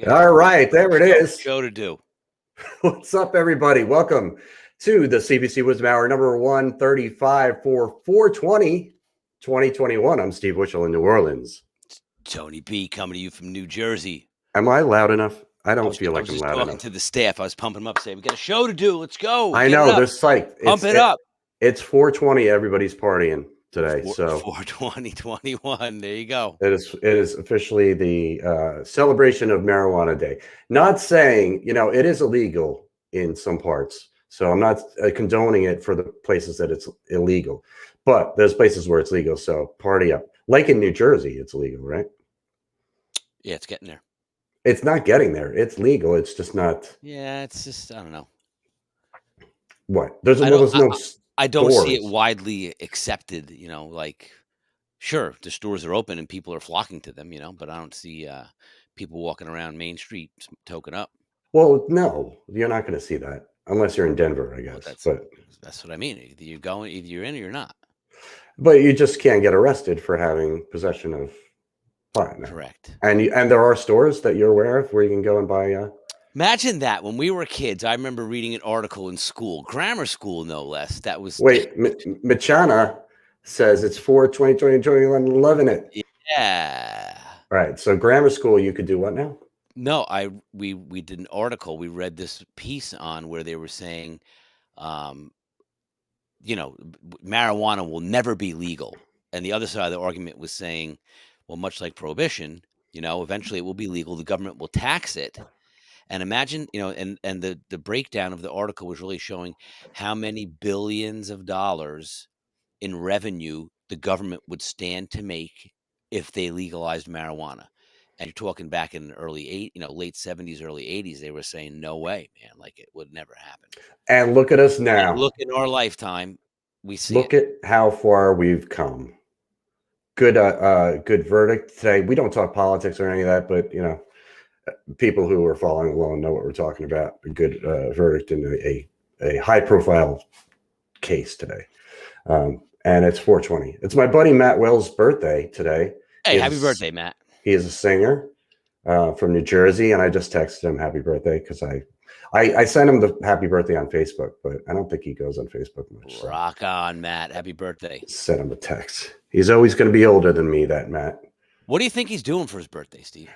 All right, there it is. Show to do. What's up, everybody? Welcome to the CBC Wizdumb Hour number 135 for 4/20, 2021. I'm Steve Witchell in New Orleans. Tony B coming to you from New Jersey. Am I loud enough? I don't feel like I was I'm just loud talking enough. to the staff. I was pumping them up, saying, "We got a show to do. Let's go." I Get know it up. they're psyched. Pump it up. It's 4/20. Everybody's partying today. So 4/20/21. There you go. it is officially the celebration of Marijuana Day. Not saying, it is illegal in some parts. So I'm not condoning it for the places that it's illegal. But there's places where it's legal. So party up. Like in New Jersey, it's legal, right? Yeah, it's getting there. It's not getting there. It's legal. It's just not. Yeah, it's just, I don't know. What? There's no I don't see it stores. widely accepted, like, sure, the stores are open and people are flocking to them, but I don't see people walking around Main Street token up. Well, no, you're not going to see that unless you're in Denver, I guess. Well, that's what I mean. Either you're in or you're not. But you just can't get arrested for having possession of pot. Correct. And there are stores that you're aware of where you can go and buy. Imagine that. When we were kids, I remember reading an article in school, grammar school, no less. That was Machana says it's 4/20/2021, loving it. Yeah. All right. So grammar school, you could do what now? No, we did an article. We read this piece on where they were saying, marijuana will never be legal. And the other side of the argument was saying, well, much like prohibition, eventually it will be legal. The government will tax it. And imagine, and the breakdown of the article was really showing how many billions of dollars in revenue the government would stand to make if they legalized marijuana. And you're talking back in the late 70s, early 80s, they were saying, no way, man, like it would never happen. And look at us now. And look in our lifetime, we see Look at how far we've come. Good verdict today. We don't talk politics or any of that, but, people who are following along know what we're talking about. A good verdict in a high-profile case today. And it's 4/20. It's my buddy Matt Wells' birthday today. Hey, happy birthday, Matt. He is a singer from New Jersey, and I just texted him happy birthday because I sent him the happy birthday on Facebook, but I don't think he goes on Facebook much. Rock on, Matt. Happy birthday. Sent him a text. He's always going to be older than me, that Matt. What do you think he's doing for his birthday, Steve?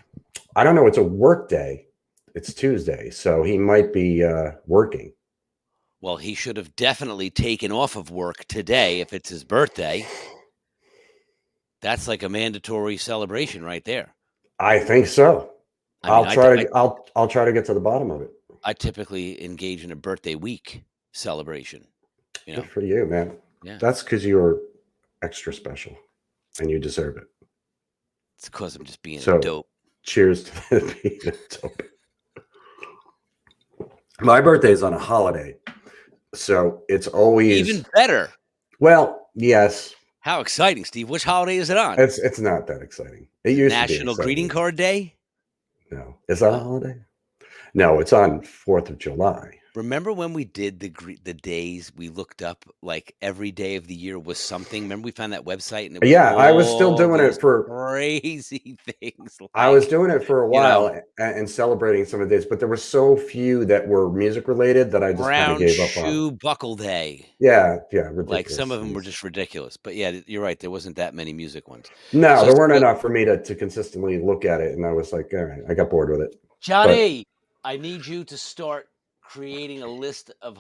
I don't know. It's a work day. It's Tuesday, so he might be working. Well, he should have definitely taken off of work today if it's his birthday. That's like a mandatory celebration right there. I think so. I'll try to get to the bottom of it. I typically engage in a birthday week celebration. Good for you, man. Yeah. That's because you're extra special and you deserve it. It's because I'm just being a dope. Cheers to being a dope. My birthday is on a holiday, so it's always even better. Well, yes. How exciting, Steve! Which holiday is it on? It's not that exciting. It used National to be Greeting Card Day. No, is that a holiday? No, it's on 4th of July. Remember when we did the days we looked up, like every day of the year was something? Remember we found that website? And it was I was still doing it for crazy things. I was doing it for a while and celebrating some of this, but there were so few that were music related that I just kind of gave up on. Shoe Buckle Day. Yeah, ridiculous. Like some of them were just ridiculous. But yeah, you're right. There wasn't that many music ones. No, there weren't enough for me to consistently look at it, and I was like, all right, I got bored with it. Johnny, I need you to start creating a list of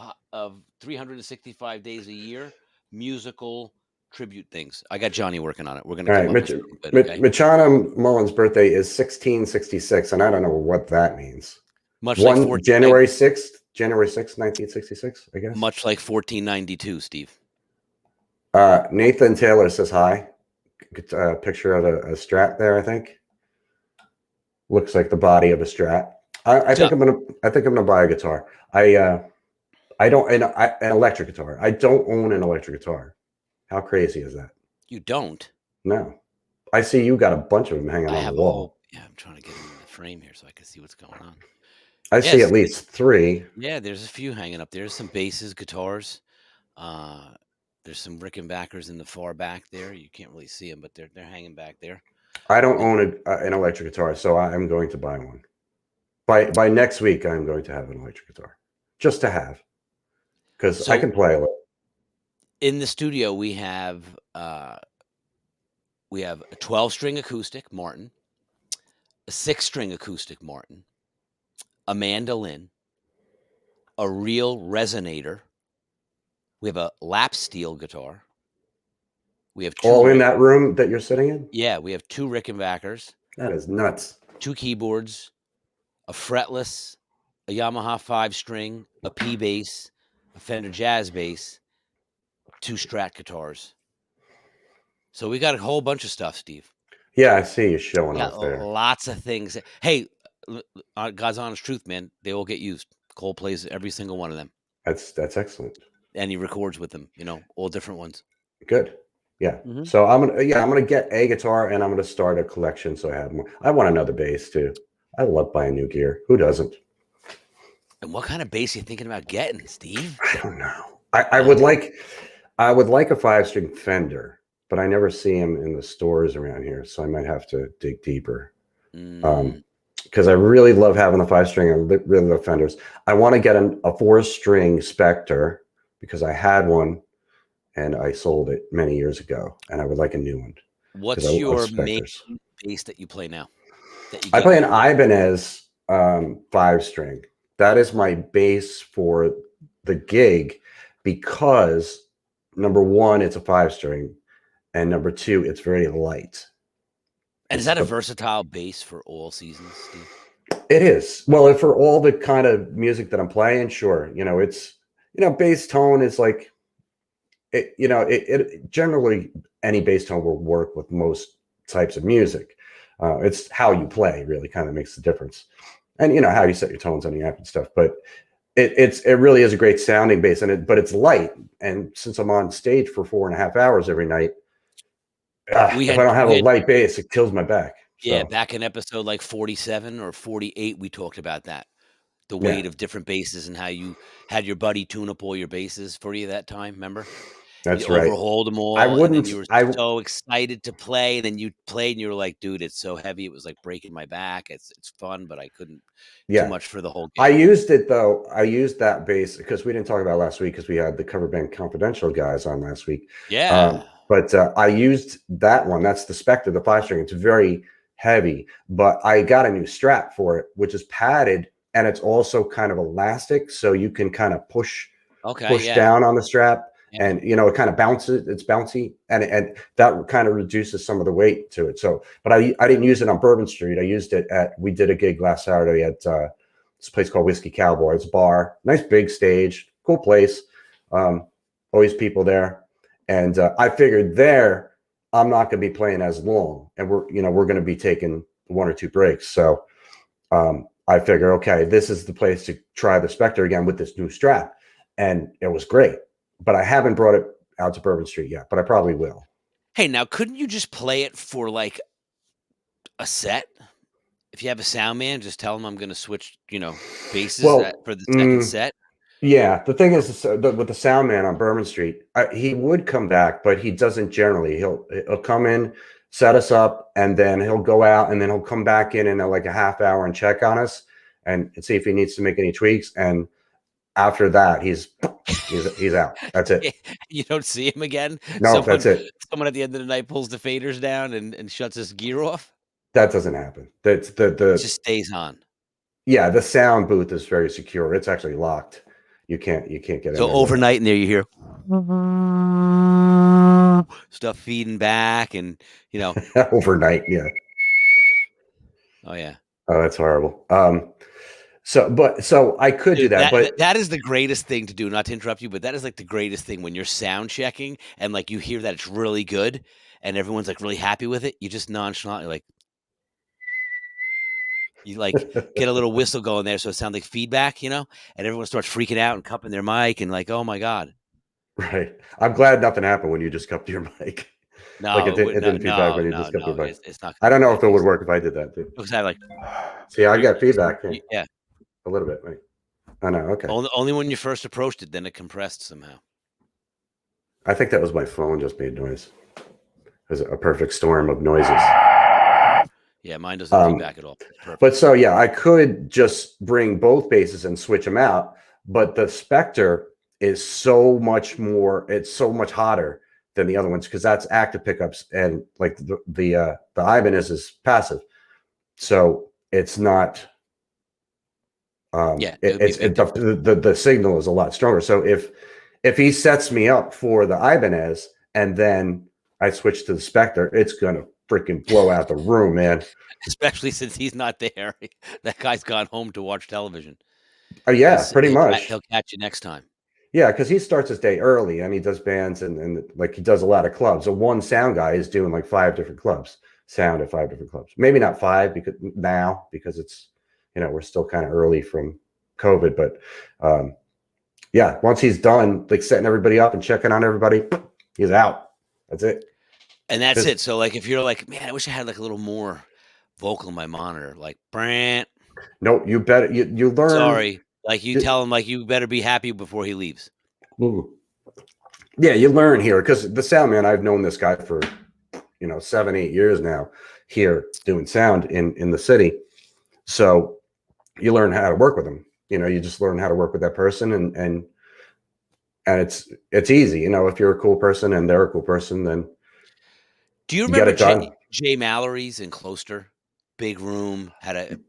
365 days a year musical tribute things. I got Johnny working on it. We're gonna. Machana Mullen's birthday is 1666, and I don't know what that means. Much like January 6th, 1966, I guess. Much like 1492, Steve. Nathan Taylor says hi. A picture of a Strat there, I think. Looks like the body of a Strat. I think I'm gonna buy a guitar. I don't an electric guitar. I don't own an electric guitar. How crazy is that? You don't? No. I see you got a bunch of them hanging on the wall. I'm trying to get them in the frame here so I can see what's going on. I see at least 3. Yeah, there's a few hanging up. There's some basses, guitars. There's some Rickenbackers in the far back there. You can't really see them, but they're hanging back there. I don't own an electric guitar, so I'm going to buy one. By next week, I'm going to have an electric guitar, just to have, because I So can play a little. in the studio, we have a 12-string acoustic Martin, a 6-string acoustic Martin, a mandolin, a real resonator. We have a lap steel guitar. We have All in that room that you're sitting in? Yeah, we have 2 Rickenbackers, That is nuts. 2 keyboards, a fretless, a Yamaha 5-string, a P bass, a Fender Jazz bass, 2 Strat guitars. So we got a whole bunch of stuff, Steve. Yeah, I see you showing Got off there. lots of things. Hey, God's honest truth, man, they all get used. Cole plays every single one of them, That's excellent. and he records with them, all different ones. Good. Yeah. Mhm. So I'm gonna get a guitar and I'm gonna start a collection so I have more. I want another bass too. I love buying new gear. Who doesn't? And what kind of bass are you thinking about getting, Steve? I don't know. I would like a 5-string Fender, but I never see them in the stores around here, so I might have to dig deeper. Because I really love having the 5-string. I really love Fenders. I want to get a 4-string Spectre because I had one and I sold it many years ago, and I would like a new one. What's your main bass that you play now? I play an Ibanez 5-string. That is my bass for the gig because number one, it's a 5-string, and number two, it's very light. And is that a versatile bass for all seasons, Steve? It is. Well, for all the kind of music that I'm playing, sure. It's bass tone is like it generally any bass tone will work with most types of music. It's how you play really kind of makes the difference, and how you set your tones on the amp and stuff. But it really is a great sounding bass, but it's light. And since I'm on stage for 4.5 hours every night, if I don't have a light bass, it kills my back. Yeah, back in episode like 47 or 48, we talked about that. The weight of different basses and how you had your buddy tune up all your basses for you that time, remember? That's you right. overhauled them all, and then you were so excited to play, and then you played, and you were like, "Dude, it's so heavy, it was like breaking my back. It's fun, but I couldn't too much for the whole game." I used it though. I used that bass because we didn't talk about last week because we had the Cover Band Confidential guys on last week. Yeah. But I used that one. That's the Spectre, the 5-string. It's very heavy, but I got a new strap for it, which is padded, and it's also kind of elastic, so you can kind of push down on the strap. Yeah. And it kind of bounces. It's bouncy, and that kind of reduces some of the weight to it. So, but I didn't use it on Bourbon Street. I used it we did a gig last Saturday at this place called Whiskey Cowboy. It's a bar, nice big stage, cool place. Always people there, and I figured there I'm not going to be playing as long, and we're going to be taking 1 or 2 breaks. So I figure, okay, this is the place to try the Spectre again with this new strap, and it was great. But I haven't brought it out to Bourbon Street yet, but I probably will. Hey, now, couldn't you just play it for like a set? If you have a sound man, just tell him I'm going to switch, basses for the second set. Yeah, the thing is with the sound man on Bourbon Street, he would come back, but he doesn't generally. He'll come in, set us up, and then he'll go out, and then he'll come back in like a half hour and check on us and see if he needs to make any tweaks. And after that, he's out. That's it. You don't see him again? No, that's it. Someone at the end of the night pulls the faders down and shuts his gear off? That doesn't happen. That's it just stays on. Yeah, the sound booth is very secure. It's actually locked. You can't get in. So overnight in there you hear stuff feeding back and overnight, yeah. Oh yeah. Oh, that's horrible. So I could do that, but that is the greatest thing to do. Not to interrupt you, but that is like the greatest thing when you're sound checking and like you hear that it's really good and everyone's like really happy with it. You just nonchalantly like get a little whistle going there so it sounds like feedback, and everyone starts freaking out and cupping their mic and like, oh my God. Right. I'm glad nothing happened when you just cupped your mic. No, like it didn't feedback when you just cupped your mic. It's not. I don't know if it would work if I did that too. Because I like. See, I got feedback. Yeah. A little bit, right? I know. Okay. Only when you first approached it, then it compressed somehow. I think that was my phone just made noise. It was a perfect storm of noises. Yeah, mine doesn't have feedback at all. It's perfect. But so yeah, I could just bring both basses and switch them out. But the Spectre is so much more. It's so much hotter than the other ones because that's active pickups, and like the Ibanez is passive, so it's not. Yeah, it would be a big The signal is a lot stronger. So if he sets me up for the Ibanez and then I switch to the Spectre, it's gonna freaking blow out the room, man. especially since he's not there. That guy's gone home to watch television. Yeah, pretty much. He'll catch you next time. Yeah, because he starts his day early and he does bands and like he does a lot of clubs. So one sound guy is doing like 5 different clubs, sound at 5 different clubs. Maybe not 5 because it's we're still kind of early from COVID, but yeah, once he's done like setting everybody up and checking on everybody, he's out. That's it. And that's it. So like if you're like, man, I wish I had like a little more vocal in my monitor, like Brant. Nope, you better you learn. Sorry. Like you tell him like you better be happy before he leaves. Yeah, you learn here because the Soundman, I've known this guy for 7-8 years now here doing sound in the city. So you learn how to work with them. You just learn how to work with that person and it's easy. If you're a cool person and they're a cool person, then do you remember Jay Mallory's in Closter? Big room, had a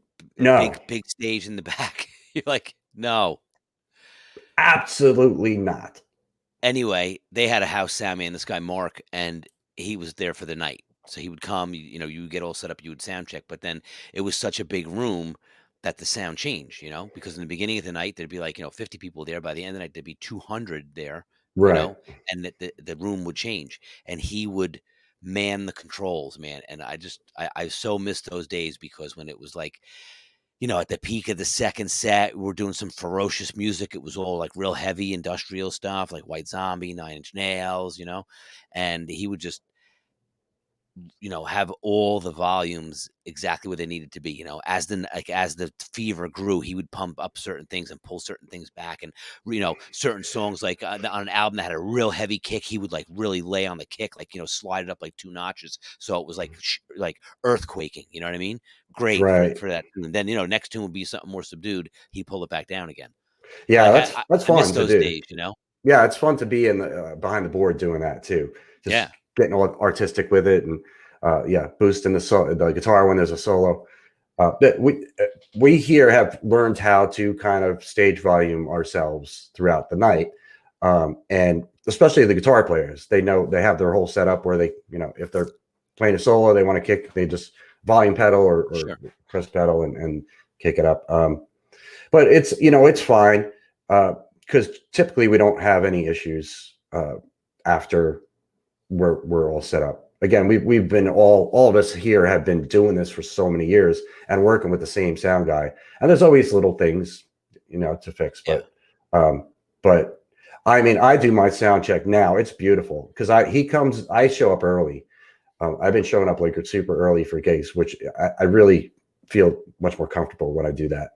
big stage in the back. You're like, no. Absolutely not. Anyway, they had a house Sammy and this guy Mark, and he was there for the night. So he would come, you would get all set up, you would sound check, but then it was such a big room that the sound changed, because in the beginning of the night there'd be like 50 people there. By the end of the night there'd be 200 there, right. And the room would change, and he would man the controls, man. And I so missed those days because when it was like, at the peak of the second set, we're doing some ferocious music. It was all like real heavy industrial stuff, like White Zombie, 9 Inch Nails, and he would just, have all the volumes exactly where they needed to be. As the fever grew, he would pump up certain things and pull certain things back, and certain songs like on an album that had a real heavy kick, he would like really lay on the kick, like slide it up like 2 notches, so it was like earthquaking. You know what I mean? Great right. for that tune. And then next tune would be something more subdued. He'd pull it back down again. Yeah, like, that's I fun miss to those do. days. Yeah, it's fun to be in the behind the board doing that too. Just getting all artistic with it and boosting the guitar when there's a solo. We here have learned how to kind of stage volume ourselves throughout the night, and especially the guitar players. They know they have their whole setup where they, if they're playing a solo, they want to kick, they just volume pedal or press pedal and kick it up. But it's fine because typically we don't have any issues after we're all set up. Again, we've been all of us here have been doing this for so many years and working with the same sound guy. And there's always little things, to fix. But I mean, I do my sound check now. It's beautiful because I show up early. I've been showing up like super early for gigs, which I really feel much more comfortable when I do that.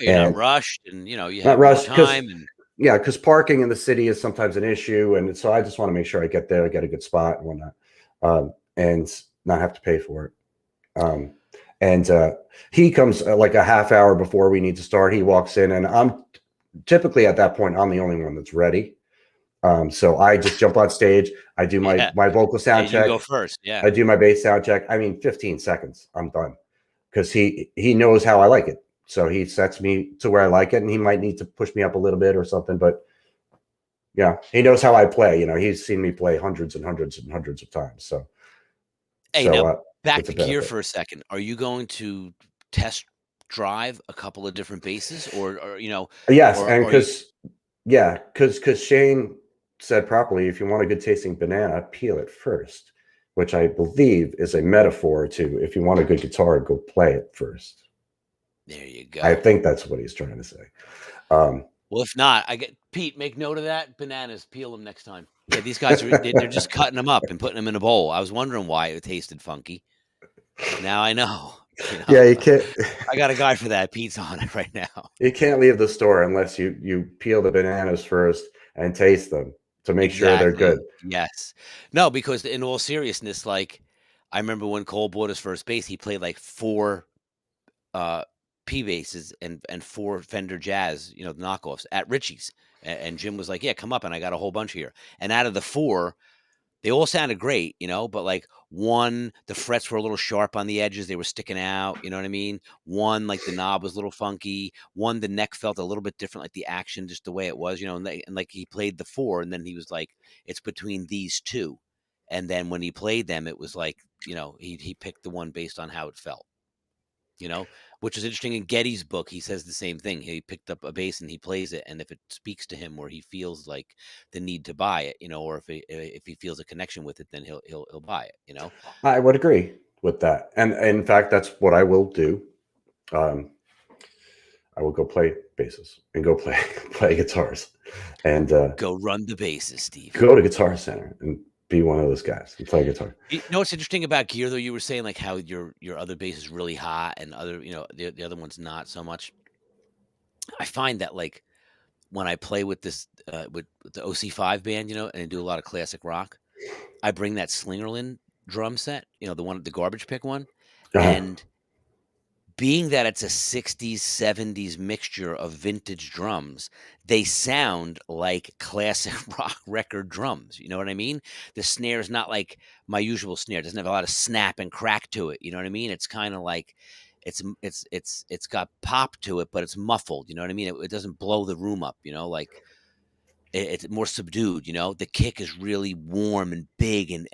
You're not rushed, and you have more time. Yeah, because parking in the city is sometimes an issue, and so I just want to make sure I get there, get a good spot and whatnot, and not have to pay for it. And he comes like a half hour before we need to start. He walks in, and I'm typically at that point I'm the only one that's ready. So I just jump on stage. I do my vocal sound check. You go first. Yeah. I do my bass sound check. I mean, 15 seconds, I'm done because he knows how I like it. So he sets me to where I like it, and he might need to push me up a little bit or something, but yeah, he knows how I play. He's seen me play hundreds and hundreds and hundreds of times. So, now back to gear for a second. Are you going to test drive a couple of different basses, or Yes, and because Shane said properly, if you want a good tasting banana, peel it first, which I believe is a metaphor to if you want a good guitar, go play it first. There you go. I think that's what he's trying to say. Well, if not, Pete, make note of that. Bananas, peel them next time. Yeah, these guys they're just cutting them up and putting them in a bowl. I was wondering why it tasted funky. Now I know. Yeah, you can't. I got a guy for that. Pete's on it right now. You can't leave the store unless you peel the bananas first and taste them to make sure they're good. Yes. No, because in all seriousness, like I remember when Cole bought his first bass, he played like 4 uh, P basses and 4 Fender Jazz, knockoffs at Richie's. And Jim was like, "Yeah, come up, and I got a whole bunch here." And out of the 4, they all sounded great, but like one, the frets were a little sharp on the edges, they were sticking out, you know what I mean? One, like the knob was a little funky. One, the neck felt a little bit different, like the action, just the way it was, and like he played the 4, and then he was like, it's between these 2. And then when he played them, it was like, he picked the one based on how it felt, which is interesting. In Getty's book, he says the same thing. He picked up a bass and he plays it, and if it speaks to him, or he feels like the need to buy it, or if he feels a connection with it, then he'll buy it. I would agree with that, and in fact, that's what I will do. I will go play basses and go play guitars, and Go run the basses, Steve. go to Guitar Center and be one of those guys and play guitar. You know what's interesting about gear, though? You were saying like how your other bass is really hot, and the other one's not so much. I find that like when I play with this with the OC5 band, and do a lot of classic rock, I bring that Slingerland drum set, the garbage pick one, Uh-huh. and being that it's a 60s, 70s mixture of vintage drums, they sound like classic rock record drums. You know what I mean? The snare is not like my usual snare. It doesn't have a lot of snap and crack to it. You know what I mean? It's kind of like it's got pop to it, but it's muffled. You know what I mean? It doesn't blow the room up. Like it's more subdued. The kick is really warm and big and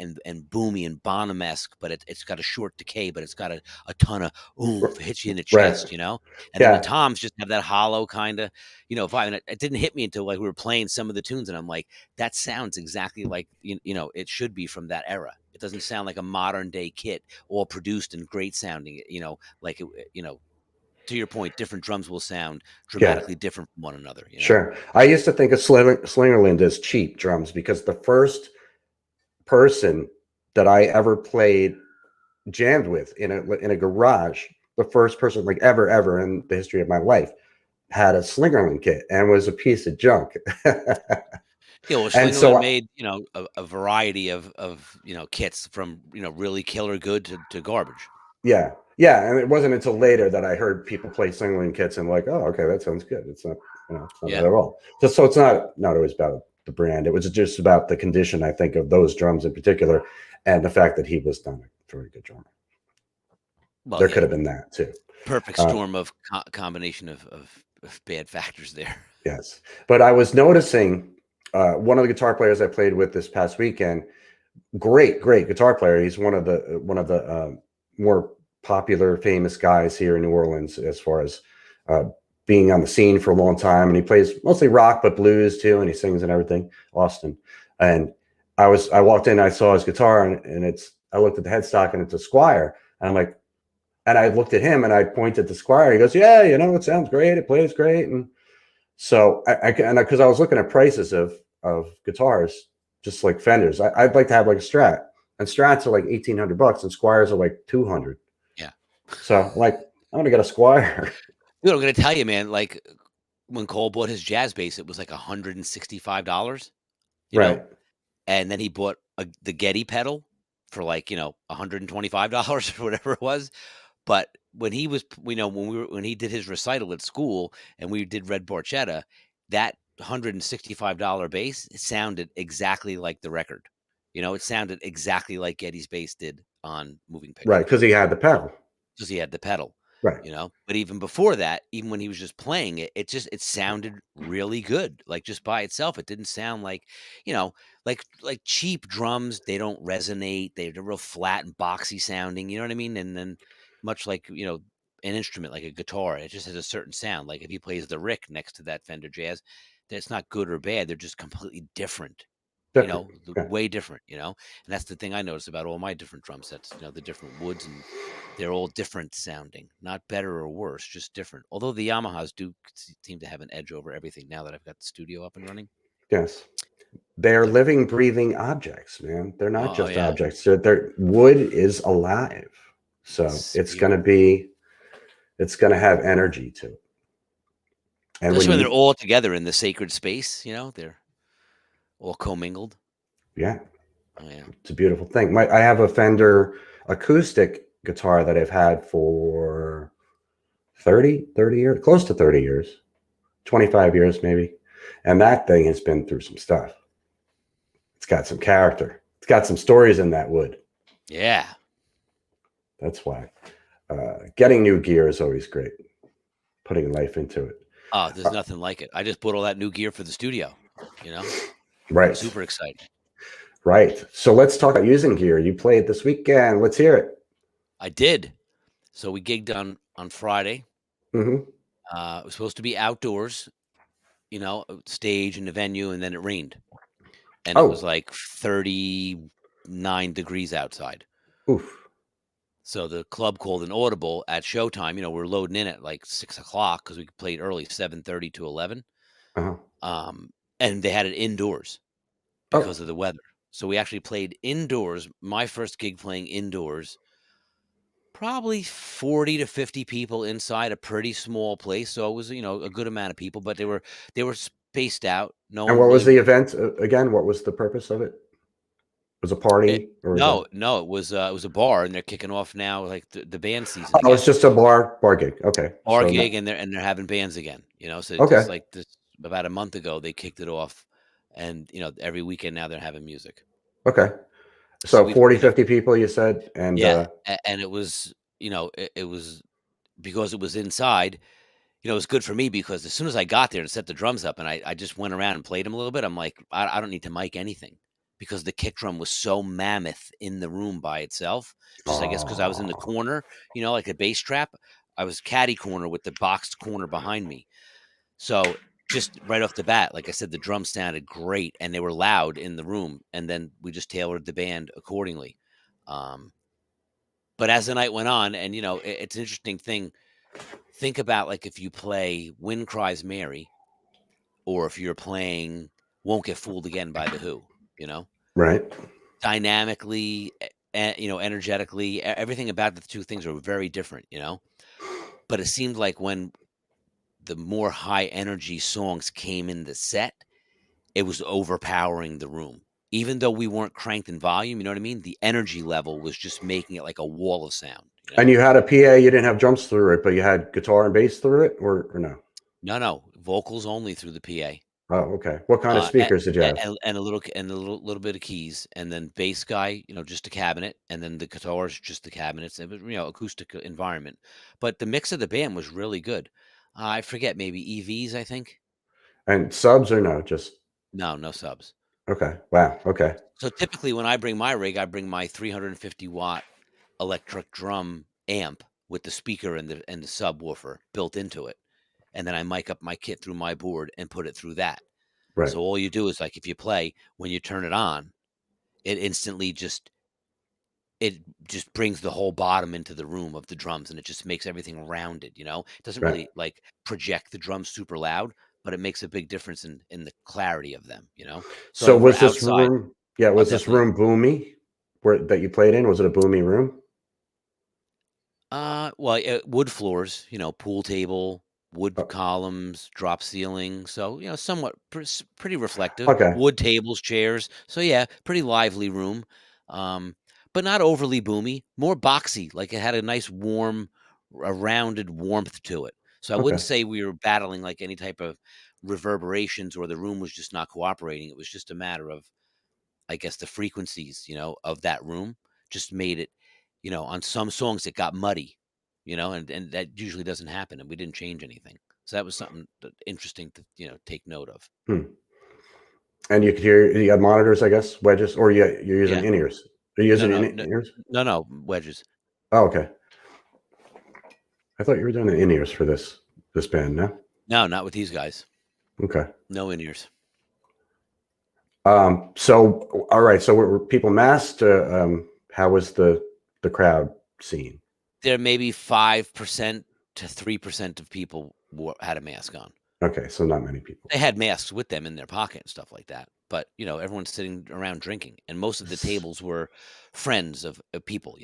boomy and Bonham-esque, but it's got a short decay, but it's got a ton of oomph. It hits you in the Right. chest. And then the Yeah. toms just have that hollow kind of vibe. And it didn't hit me until like we were playing some of the tunes, and I'm like, that sounds exactly like it should be from that era. It doesn't sound like a modern day kit, all produced and great sounding. Like it. To your point, different drums will sound Yeah. dramatically different from one another. Sure. I used to think of Slingerland as cheap drums because the first person that I ever played jammed with in a garage, the first person like ever in the history of my life, had a Slingerland kit and was a piece of junk. Yeah, well, And so Schlingerland made, a variety of kits from, really killer good to garbage. yeah, and it wasn't until later that I heard people play Slingerland kits and like, oh, okay, that sounds good. It's not, it's not Yeah. bad at all. So it's not always about the brand. It was just about the condition, I think, of those drums in particular, and the fact that he was not a very good drummer. Well, There yeah, could have been that too. perfect storm of combination of bad factors there. Yes, but I was noticing one of the guitar players I played with this past weekend. Great guitar player. He's one of the more popular, famous guys here in New Orleans as far as being on the scene for a long time. And he plays mostly rock, but blues too, and he sings and everything. Austin. And I walked in, I saw his guitar, and I looked at the headstock, and it's a Squire. And I'm like, and I looked at him, and I pointed to Squire. He goes, "Yeah, it sounds great. It plays great." And so because I was looking at prices of guitars, just like Fenders, I'd like to have like a Strat, and Strats are like $1,800, and Squires are like 200. Yeah. So like, I'm gonna get a Squire. Dude, I'm gonna tell you, man, like when Cole bought his jazz bass, it was like $165, Right. and then he bought the Getty pedal for like, $125 or whatever it was. But when he was, when he did his recital at school and we did Red Barchetta, that $165 bass, it sounded exactly like the record. It sounded exactly like Getty's bass did on Moving Right. Pictures Because he had the pedal. because he had the pedal. Right. But even before that, even when he was just playing it, it sounded really good. Like just by itself, it didn't sound like, like cheap drums. They don't resonate. They're real flat and boxy sounding. You know what I mean? And then much like an instrument like a guitar, it just has a certain sound. Like if he plays the Rick next to that Fender Jazz, that's not good or bad. They're just completely different. Different. Yeah. Way different. And that's the thing I noticed about all my different drum sets. The different woods, and they're all different sounding, not better or worse, just different. Although the Yamahas do seem to have an edge over everything now that I've got the studio up and running. Yes. They're living, breathing objects, man. They're not just yeah. objects. They're wood is alive. So it's going to have energy to it. And especially when they're all together in the sacred space, they're all commingled. Yeah. Oh yeah. It's a beautiful thing. I have a Fender acoustic guitar that I've had for 30 years, close to 30 years, 25 years maybe. And that thing has been through some stuff. It's got some character. It's got some stories in that wood. Yeah. That's why. Getting new gear is always great. Putting life into it. Oh, there's nothing like it. I just bought all that new gear for the studio, Right. Super exciting. Right. So let's talk about using gear. You played this weekend. Let's hear it. I did. So we gigged on Friday. Mm-hmm. It was supposed to be outdoors, stage and the venue, and then it rained. And it was like 39 degrees outside. Oof. So the club called an audible at showtime. We're loading in at like 6 o'clock because we played early, 7:30 to 11. Uh-huh. And they had it indoors because of the weather. So we actually played indoors. My first gig playing indoors, probably 40 to 50 people inside a pretty small place. So it was, a good amount of people, but they were spaced out. No And one what was really. the event again? What was the purpose of it? Was a party or was No, it was a bar, and they're kicking off now, like the band season Oh, again. it's just a bar gig. Okay. Bar So gig, and they're having bands again. So okay. just like this, about a month ago, they kicked it off, and every weekend now they're having music. Okay. So 40, 50 people, you said, and yeah, and it was, it was because it was inside. It was good for me because as soon as I got there and set the drums up, and I just went around and played them a little bit, I'm like, I don't need to mic anything because the kick drum was so mammoth in the room by itself. Just I guess because I was in the corner, like a bass trap. I was caddy corner with the boxed corner behind me. So just right off the bat, like I said, the drums sounded great and they were loud in the room. And then we just tailored the band accordingly. But as the night went on, and it's an interesting thing. Think about like if you play Wind Cries Mary, or if you're playing Won't Get Fooled Again by The Who, right. dynamically, energetically, everything about the two things are very different, but it seemed like when the more high energy songs came in the set, it was overpowering the room. Even though we weren't cranked in volume, you know what I mean? The energy level was just making it like a wall of sound. And you had a PA, you didn't have drums through it, but you had guitar and bass through it, or no? No, vocals only through the PA. Oh, okay. What kind of speakers did you have? And a little bit of keys, and then bass guy, just a cabinet, and then the guitars, just the cabinets. It was, acoustic environment. But the mix of the band was really good. I forget, maybe EVs, I think. And subs or no? Just No subs. okay. Wow. Okay. So typically, when I bring my rig, I bring my 350-watt electric drum amp with the speaker and the subwoofer built into it, and then I mic up my kit through my board and put it through that. Right. So all you do is, like, if you play, when you turn it on, it instantly just brings the whole bottom into the room of the drums, and it just makes everything rounded. It doesn't Right. really like project the drums super loud, but it makes a big difference in the clarity of them. So So like for was this outside, room? Yeah. I'll Was this definitely. room boomy? Where that you played in? Was it a boomy room? Well, wood floors, pool table, wood Oh, columns, drop ceiling. So, somewhat pretty reflective. okay. Wood tables, chairs. So, yeah, pretty lively room. Um, but not overly boomy, more boxy. Like it had a nice a rounded warmth to it. So I wouldn't Okay. say we were battling like any type of reverberations or the room was just not cooperating. It was just a matter of, I guess, the frequencies, of that room just made it, on some songs it got muddy, and that usually doesn't happen, and we didn't change anything. So that was something interesting to, take note of. Hmm. And you could hear you had monitors, I guess, wedges, or you're using Yeah. in ears. Are you No, using no, in no, ears? no, wedges. Oh, okay. I thought you were doing the in ears for this band. No. No, not with these guys. Okay. No in ears. So all right. So were people masked? How was the crowd scene? There may be 5% to 3% of people had a mask on. Okay, so not many people. They had masks with them in their pocket and stuff like that. But, everyone's sitting around drinking. And most of the tables were friends of people,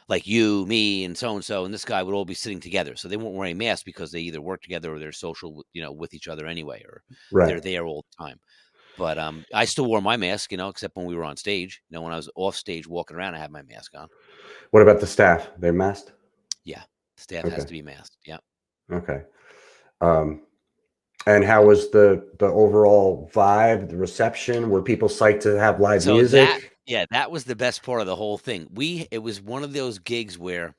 like you, me, and so, and this guy would all be sitting together. So they weren't wearing masks because they either work together or they're social, with each other anyway, or they're Right. there all the time. But I still wore my mask, except when we were on stage. When I was off stage walking around, I had my mask on. What about the staff? They're masked? Yeah, staff has Okay. to be masked. Yeah. Okay. And how was the overall vibe, the reception? Were people psyched to have live So music? that was the best part of the whole thing. It was one of those gigs where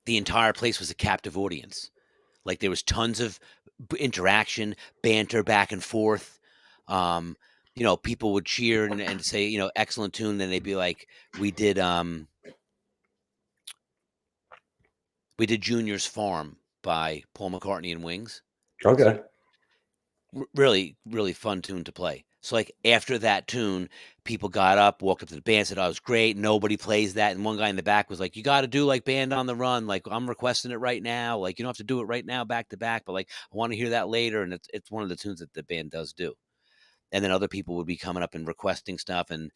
the entire place was a captive audience. Like there was tons of interaction, banter back and forth. Um, people would cheer and say, excellent tune. Then they'd be like, we did Junior's Farm by Paul McCartney and Wings. So Okay. really, really fun tune to play. So like after that tune, people got up, walked up to the band, said, "Oh, it was great. Nobody plays that." And one guy in the back was like, "You got to do like Band on the Run. Like I'm requesting it right now. Like you don't have to do it right now, back to back, but like I want to hear that later." And it's one of the tunes that the band does do. And then other people would be coming up and requesting stuff, and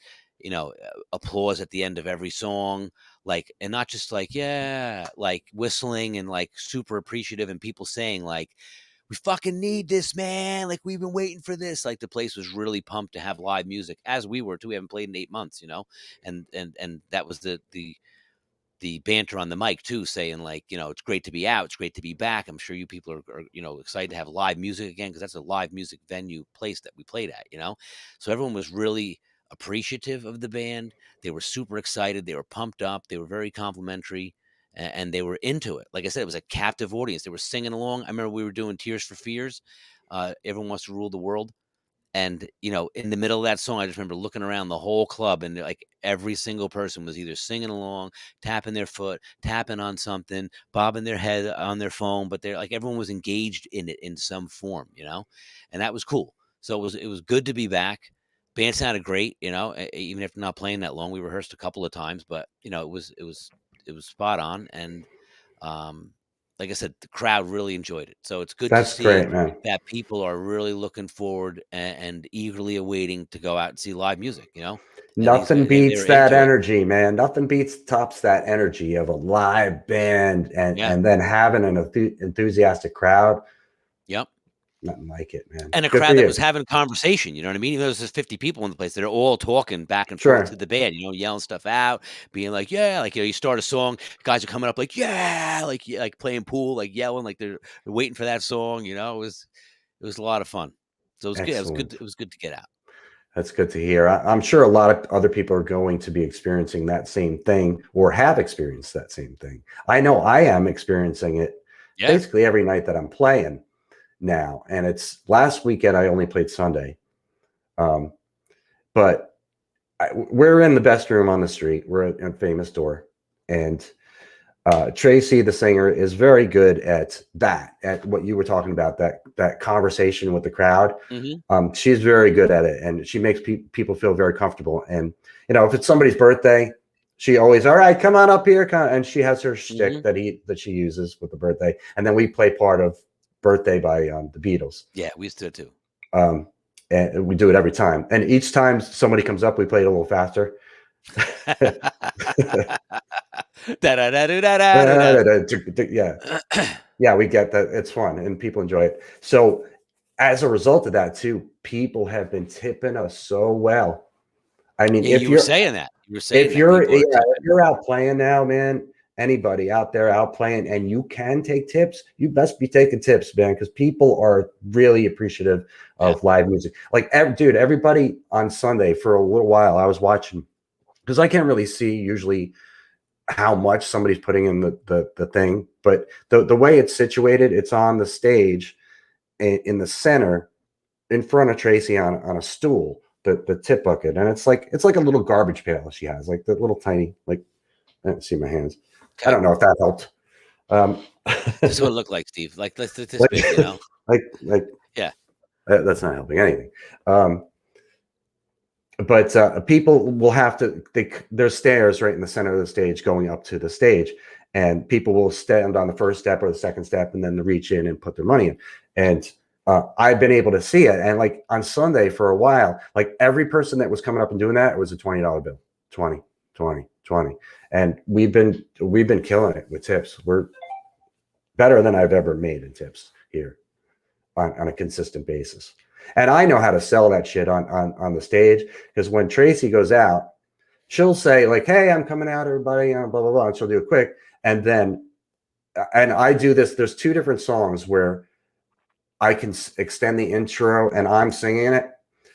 applause at the end of every song, like, and not just like, yeah, like whistling and like super appreciative, and people saying like, we fucking need this, man. Like we've been waiting for this. Like the place was really pumped to have live music, as we were too. We haven't played in 8 months, and that was the banter on the mic too, saying like, it's great to be out. It's great to be back. I'm sure you people are excited to have live music again, because that's a live music venue place that we played at. So everyone was really appreciative of the band. They were super excited. They were pumped up. They were very complimentary, and they were into it. Like I said, it was a captive audience. They were singing along. I remember we were doing Tears for Fears. Everyone Wants to Rule the World. And, in the middle of that song, I just remember looking around the whole club, and like every single person was either singing along, tapping their foot, tapping on something, bobbing their head on their phone, but they're like, everyone was engaged in it in some form, and that was cool. So it was good to be back. Band sounded great, even if not playing that long. We rehearsed a couple of times, but it was spot on. And like I said, the crowd really enjoyed it. So it's good to That's see great, man. that people are really looking forward and eagerly awaiting to go out and see live music. And these Nothing guys, they beats were that into it. energy, man. Nothing tops that energy of a live band and Yeah. then having an enthusiastic crowd. Yep. Nothing like it, man. And a Good for crowd that was you. having a conversation, you know what I mean? Even though there's 50 people in the place, they're all talking back and forth to Sure. the band, yelling stuff out, being like, yeah, like, you start a song, guys are coming up like, yeah, like playing pool, like yelling, like they're waiting for that song, it was a lot of fun. So it was good. It was good. Excellent. It was good to get out. That's good to hear. I'm sure a lot of other people are going to be experiencing that same thing or have experienced that same thing. I know I am experiencing it Yeah. basically every night that I'm playing now. And it's last weekend, I only played Sunday. But we're in the best room on the street. We're at a famous door. And Tracy, the singer, is very good at what you were talking about, that conversation with the crowd. She's very good at it, and she makes people feel very comfortable. And if it's somebody's birthday, she always, all right, come on up here, and she has her shtick that she uses with the birthday, and then we play part of "Birthday" by the Beatles. Yeah, we used to too. And we do it every time. And each time somebody comes up, we play it a little faster. Yeah. Yeah, we get that. It's fun and people enjoy it. So as a result of that too, people have been tipping us so well. I mean, Yeah, you were saying that. You were saying if that you're people are tipping. if you're out playing now, man, anybody out there out playing and you can take tips, you best be taking tips, man, because people are really appreciative of live music. Like, dude, everybody on Sunday for a little while, I was watching because I can't really see usually how much somebody's putting in the thing, but the way it's situated, it's on the stage in the center in front of Tracy on a stool, the tip bucket, and it's like a little garbage pail she has, like the little tiny, like, I don't see my hands. I don't know if that helped. This is what it looked like, Steve. Like this like, big, like Yeah. That's not helping anything. But people will have to. There's stairs right in the center of the stage going up to the stage, and people will stand on the first step or the second step, and then they reach in and put their money in. And I've been able to see it. And like on Sunday for a while, like every person that was coming up and doing that, it was a $20 bill, 20, 20, 20. And we've been killing it with tips. We're better than I've ever made in tips here on a consistent basis. And I know how to sell that shit on the stage, because when Tracy goes out, she'll say like, "Hey, I'm coming out, everybody," blah blah blah. And she'll do it quick, and then and I do this. There's two different songs where I can extend the intro and I'm singing it.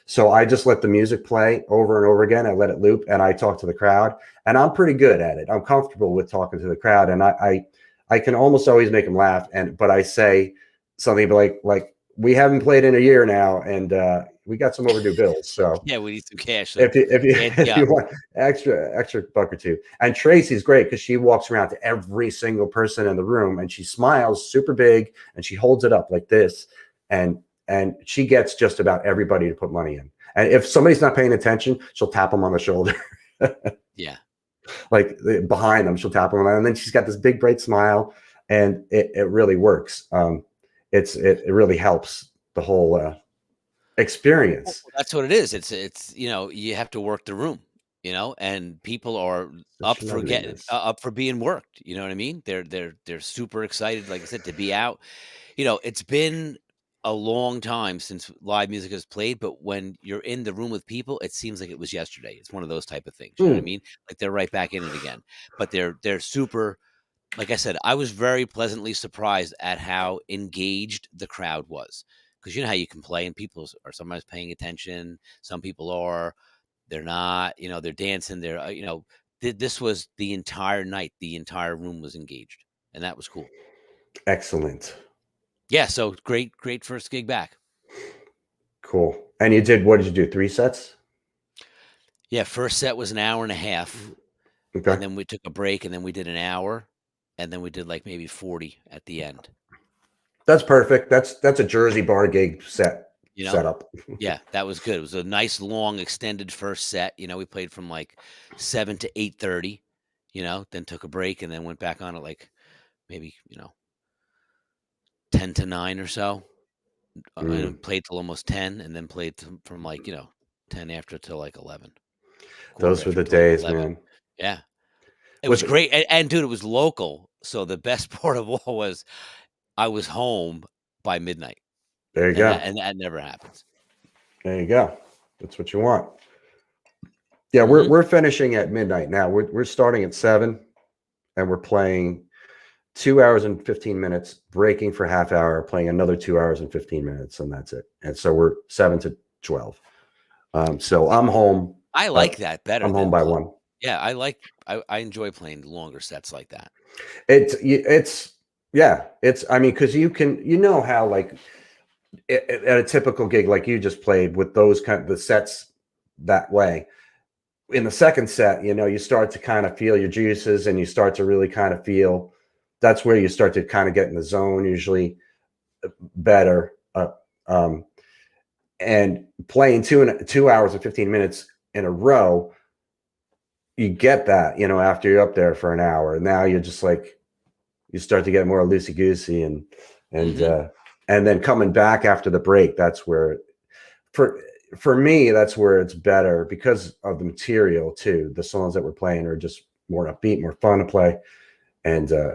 So I just let the music play over and over again. I let it loop and I talk to the crowd, and I'm pretty good at it. I'm comfortable with talking to the crowd, and I can almost always make them laugh. But I say something like we haven't played in a year now, and we got some overdue bills. So Yeah, we need some cash. So if you if you ante if you up. want extra buck or two. And Tracy's great because she walks around to every single person in the room and she smiles super big and she holds it up like this, and she gets just about everybody to put money in. And if somebody's not paying attention, she'll tap them on the shoulder. Yeah. Like behind them, she'll tap them, and then she's got this big bright smile, and it really works. It really helps the whole experience. Well, that's what it is. It's you have to work the room, and people are Such an ugliness. up for being worked. You know what I mean? They're super excited, like I said, to be out. It's been a long time since live music has played, but when you're in the room with people, it seems like it was yesterday. It's one of those type of things. You know what I Mm, mean? Like they're right back in it again. But they're super. Like I said, I was very pleasantly surprised at how engaged the crowd was. Because you know how you can play and people are sometimes paying attention. Some people are, they're not, they're dancing. This was the entire night. The entire room was engaged. And that was cool. excellent. Yeah. So great first gig back. Cool. And you did, what did you do? 3 sets? Yeah. First set was an hour and a half. Okay. And then we took a break and then we did an hour. And then we did like maybe 40 at the end. That's perfect. That's a Jersey bar gig You know? setup. Yeah, that was good. It was a nice long extended first set. We played from like 7 to 8:30, then took a break and then went back on at like maybe, 10 to 9 or so. Mm. And played till almost 10 and then played from like, 10 after till like 11. Quarter Those were after the till like days, 11. man. Yeah. It was With great. And dude, it was local. So the best part of all was I was home by midnight. There you And go. that never happens. There you go. That's what you want. Yeah, Mhm. we're finishing at midnight now. We're starting at 7, and we're playing 2 hours and 15 minutes, breaking for half hour, playing another 2 hours and 15 minutes, and that's it. And so we're 7 to 12. So I'm home. I By, like that better I'm home than by 1. yeah, I enjoy playing longer sets like that. It's yeah. It's, I mean, because you know how like at a typical gig like you just played with those kind of the sets that way. In the second set, you start to kind of feel your juices, and you start to really kind of feel, that's where you start to kind of get in the zone usually better. Um, and playing 2 hours and 15 minutes in a row, you get that, after you're up there for an hour. Now you're just like, you start to get more loosey goosey, and Mhm. and then coming back after the break, that's where, for for me, that's where it's better because of the material too. The songs that we're playing are just more upbeat, more fun to play, and uh,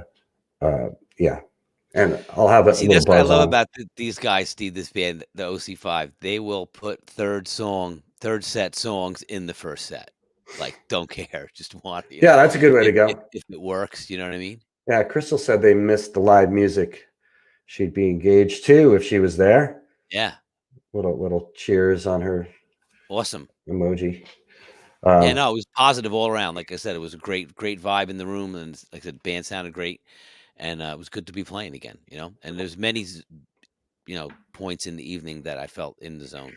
yeah, and I'll have a See, little that's what I buzz love on. about these guys, Steve, this band, the OC5. They will put third set songs in the first set. Like, don't care. Just want, Yeah, that's a good way to if go. if it works, you know what I mean? Yeah, Crystal said they missed the live music. She'd be engaged too if she was there. Yeah. Little cheers on her Awesome. emoji. Yeah, Um, no, it was positive all around. Like I said, it was a great vibe in the room, and like I said, band sounded great, and it was good to be playing again. And there's many points in the evening that I felt in the zone.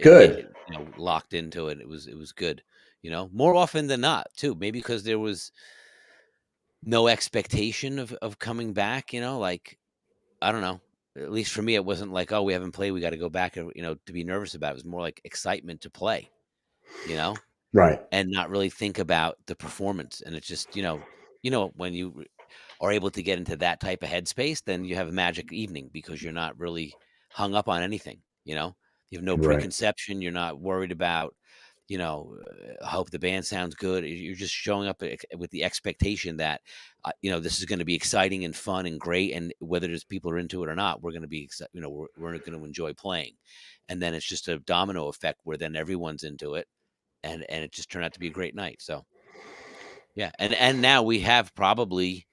Good. Locked into it. It was good. More often than not, too. Maybe because there was no expectation of coming back. Like I don't know. At least for me, it wasn't like, oh, we haven't played, we got to go back, and to be nervous about. It was more like excitement to play. You know, Right. and not really think about the performance. And it's just when you are able to get into that type of headspace, then you have a magic evening because you're not really hung up on anything. You have no Right. preconception. You're not worried about hope the band sounds good. You're just showing up with the expectation that, this is going to be exciting and fun and great. And whether there's people are into it or not, we're going to be, we're going to enjoy playing. And then it's just a domino effect where then everyone's into it, and it just turned out to be a great night. So yeah, and now we have probably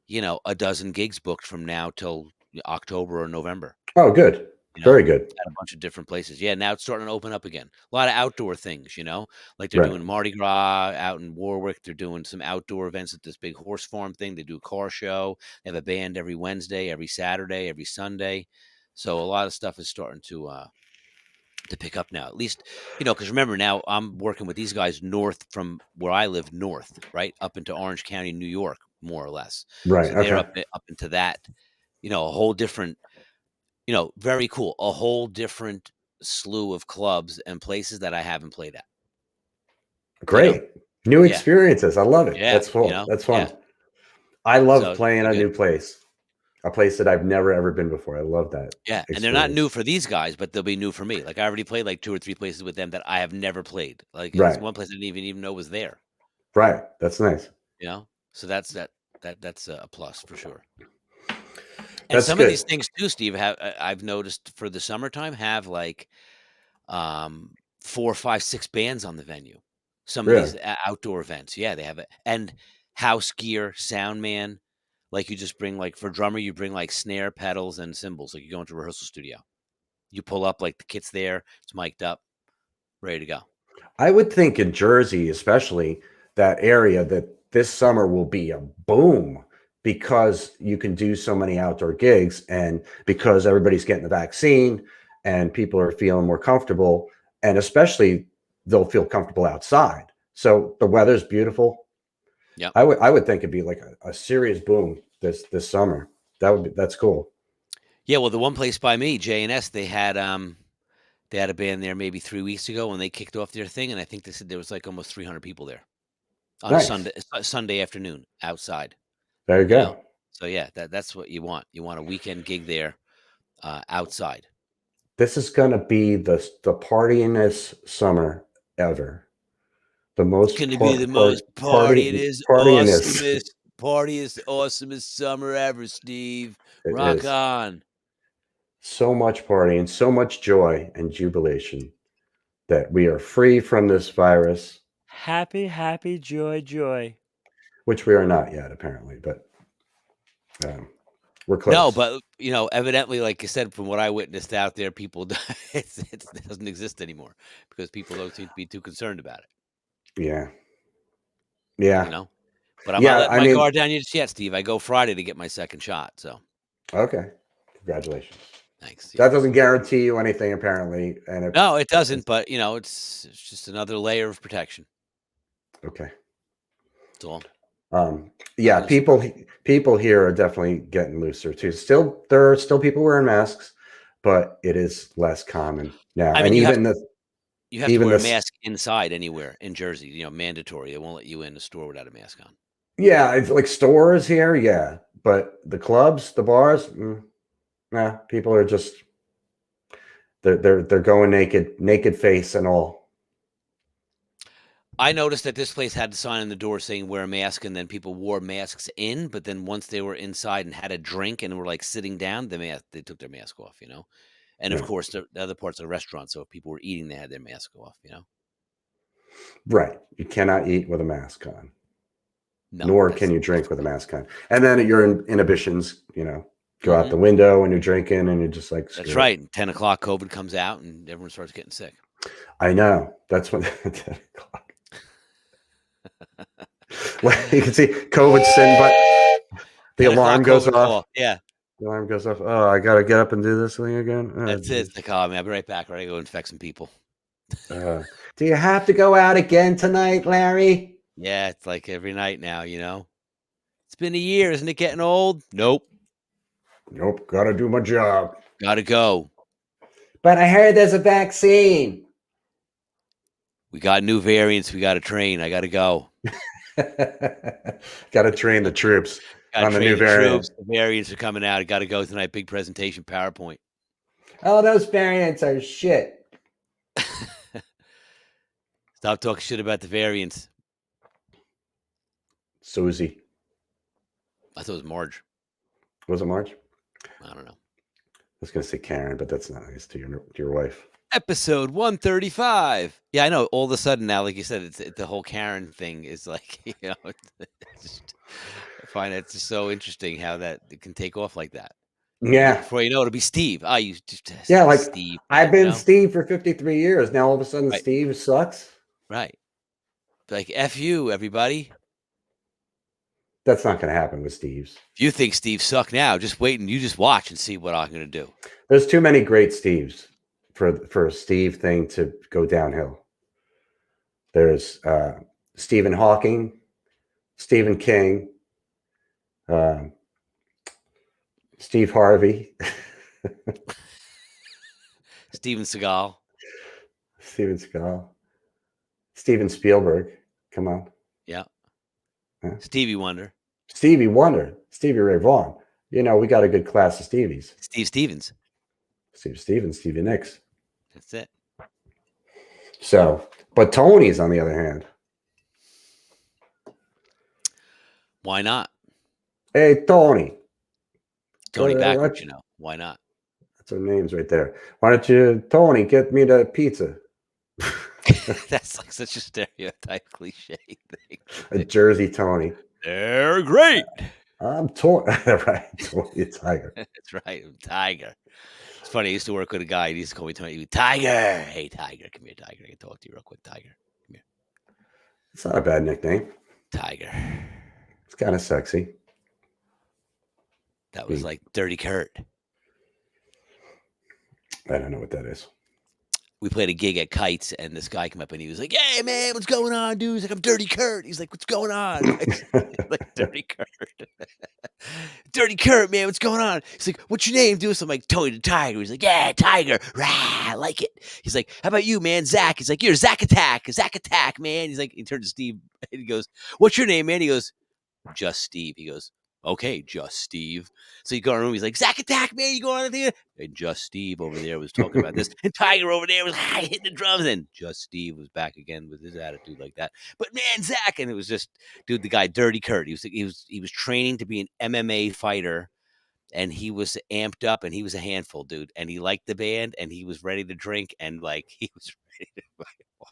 a dozen gigs booked from now till October or November. Oh, good. Very good. At a bunch of different places. Yeah, now it's starting to open up again. A lot of outdoor things, like they're Right. doing Mardi Gras out in Warwick. They're doing some outdoor events at this big horse farm thing. They do a car show. They have a band every Wednesday, every Saturday, every Sunday. So a lot of stuff is starting to pick up now. At least, because remember now I'm working with these guys north from where I live, north, right up into Orange County, New York, more or less. Right. So they're Okay. up into that, a whole different. Very cool. A whole different slew of clubs and places that I haven't played at. Great. New Yeah. experiences. I love it. Yeah. That's cool. That's fun. Yeah. I love So playing a good. new place, a place that I've never ever been before. I love that. Yeah. And they're not new for these guys, but they'll be new for me. Like I already played like 2 or 3 places with them that I have never played. Like there's Right. one place I didn't even know was there. Right. That's nice. So that's a plus for sure. And That's some good. of these things too, Steve, I've noticed for the summertime have like 4, 5, 6 bands on the venue. Some of these outdoor events, yeah, they have it. And house gear, Soundman, like you just bring like for drummer, you bring like snare, pedals, and cymbals. Like you go into a rehearsal studio, you pull up like the kit's there, it's mic'd up, ready to go. I would think in Jersey, especially that area, that this summer will be a boom because you can do so many outdoor gigs and because everybody's getting the vaccine and people are feeling more comfortable, and especially they'll feel comfortable outside. So the weather's beautiful. Yeah, I would think it'd be like a serious boom this summer. That's cool. yeah. Well, the one place by me, J&S, they had a band there maybe 3 weeks ago when they kicked off their thing, and I think they said there was like almost 300 people there on Nice. a Sunday afternoon outside. There you go. So yeah, that's what you want. You want a weekend gig there, outside. This is going to be the partyingest summer ever. The most It's gonna be the most partyingest. awesomest summer ever, Steve. It Rock is. on. So much partying, so much joy and jubilation that we are free from this virus. Happy, happy, joy, joy. Which we are not yet, apparently, but we're close. No, but evidently, like I said, from what I witnessed out there, people it doesn't exist anymore because people don't seem to be too concerned about it. Yeah. Yeah. But I'm not letting my guard down just yet, Steve. I go Friday to get my second shot. So okay, congratulations. Thanks. That doesn't guarantee you anything, apparently, and no, it doesn't. But it's just another layer of protection. Okay. That's all. Yeah, people here are definitely getting looser too. There are still people wearing masks, but it is less common now. I mean, and you even have to wear a mask inside anywhere in Jersey. Mandatory. They won't let you in the store without a mask on. Yeah, it's like stores here. Yeah, but the clubs, the bars, nah. People are just they're going naked face and all. I noticed that this place had the sign on the door saying wear a mask, and then people wore masks in, but then once they were inside and had a drink and were like sitting down, they took their mask off, And of course the other parts of the restaurant, so if people were eating, they had their mask off, Right. You cannot eat with a mask on. No, nor can you drink with a mask on. And then your inhibitions, go out the window when you're drinking and you're just like, that's right. 10 o'clock, COVID comes out and everyone starts getting sick. I know. That's when 10 o'clock. Well, you can see COVID send, but the alarm goes off. Call. Yeah. The alarm goes off. Oh, I got to get up and do this thing again. Oh, that's it. It's like, oh, man, I'll be right back. Or I go infect some people. Do you have to go out again tonight, Larry? Yeah, it's like every night now, It's been a year. Isn't it getting old? Nope. Got to do my job. Got to go. But I heard there's a vaccine. We got new variants. We got to train. I got to go. Got to train the troops on the new variants. The variants are coming out. I got to go tonight. Big presentation, PowerPoint. Oh, those variants are shit. Stop talking shit about the variants. Susie. I thought it was Marge. Was it March? I don't know. I was going to say Karen, but that's not nice to your wife. Episode 135. Yeah, I know. All of a sudden now, like you said, it's the whole Karen thing is like, it's just, I find it just so interesting how that it can take off like that. Yeah. Before you know, it'll be Steve. Oh, you just Yeah, like Steve. I've been Steve for 53 years. Now all of a sudden Right. Steve sucks. Right. Like F you, everybody. That's not going to happen with Steve's. If you think Steve suck now, just wait and you just watch and see what I'm going to do. There's too many great Steves for a Steve thing to go downhill. There's Stephen Hawking, Stephen King, Steve Harvey, Steven Seagal, Steven Seagal, Steven Spielberg. Come on. yeah. Huh? Stevie Wonder, Stevie Wonder, Stevie Ray Vaughan. You know, we got a good class of Stevies. SteveStevens. Stevens, Stevie Nicks. That's it. So, but Tony's on the other hand. Why not? Hey, Tony. Tony backwards, Why not? That's our names right there. Why don't you, Tony, get me the pizza? That's like such a stereotype cliche thing. A Jersey Tony. They're great. I'm Tony. Right. Tony Tiger. That's right. I'm Tiger. It's funny. I used to work with a guy. He used to call me Tony. Tiger. Hey, Tiger. Come here, Tiger. I can talk to you real quick. Tiger. Come here. It's not a bad nickname. Tiger. It's kind of sexy. That was like Dirty Kurt. I don't know what that is. We played a gig at Kites, and this guy came up and he was like, "Hey, man, what's going on, dude?" He's like, "I'm Dirty Kurt." He's like, "What's going on?" Like Dirty Kurt. Dirty Kurt, man, what's going on? He's like, "What's your name, dude?" So I'm like, "Tony the Tiger." He's like, "Yeah, Tiger. Rah, I like it." He's like, "How about you, man, Zach?" He's like, "You're Zach Attack, man." He's like, he turned to Steve and he goes, "What's your name, man?" He goes, "Just Steve." He goes, "Okay, Just Steve." So you go in the room, he's like, "Zach Attack, man, you going on there?" And Just Steve over there was talking about this. And Tiger over there was hitting the drums. And Just Steve was back again with his attitude like that. But man, Zach, and it was just, dude, the guy, Dirty Kurt. He was training to be an MMA fighter. And he was amped up and he was a handful, dude. And he liked the band and he was ready to drink and like he was ready to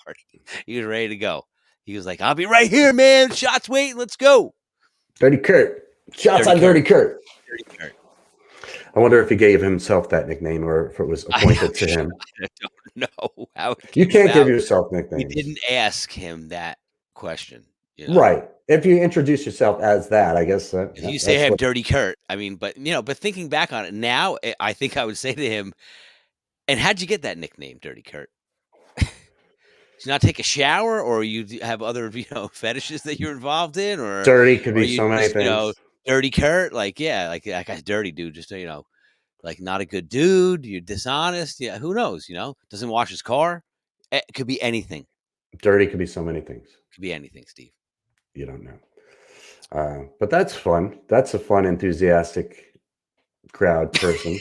party. He was ready to go. He was like, "I'll be right here, man. Shots waiting. Let's go." Dirty Kurt. Shots on Dirty Kurt. Dirty Kurt. I wonder if he gave himself that nickname or if it was appointed to him. I don't know how you can't give yourself nicknames. We didn't ask him that question. Right. If you introduce yourself as that, I guess you say, "Hey, I'm Dirty Kurt." I mean, but but thinking back on it now, I think I would say to him, "And how'd you get that nickname, Dirty Kurt? Did you not take a shower, or you have other fetishes that you're involved in, or dirty could be so many things. Dirty Kurt, like like that guy's dirty, dude. Just like not a good dude. You're dishonest. Yeah, who knows? Doesn't wash his car. It could be anything. Dirty could be so many things. Could be anything, Steve. You don't know. But that's fun. That's a fun, enthusiastic crowd person.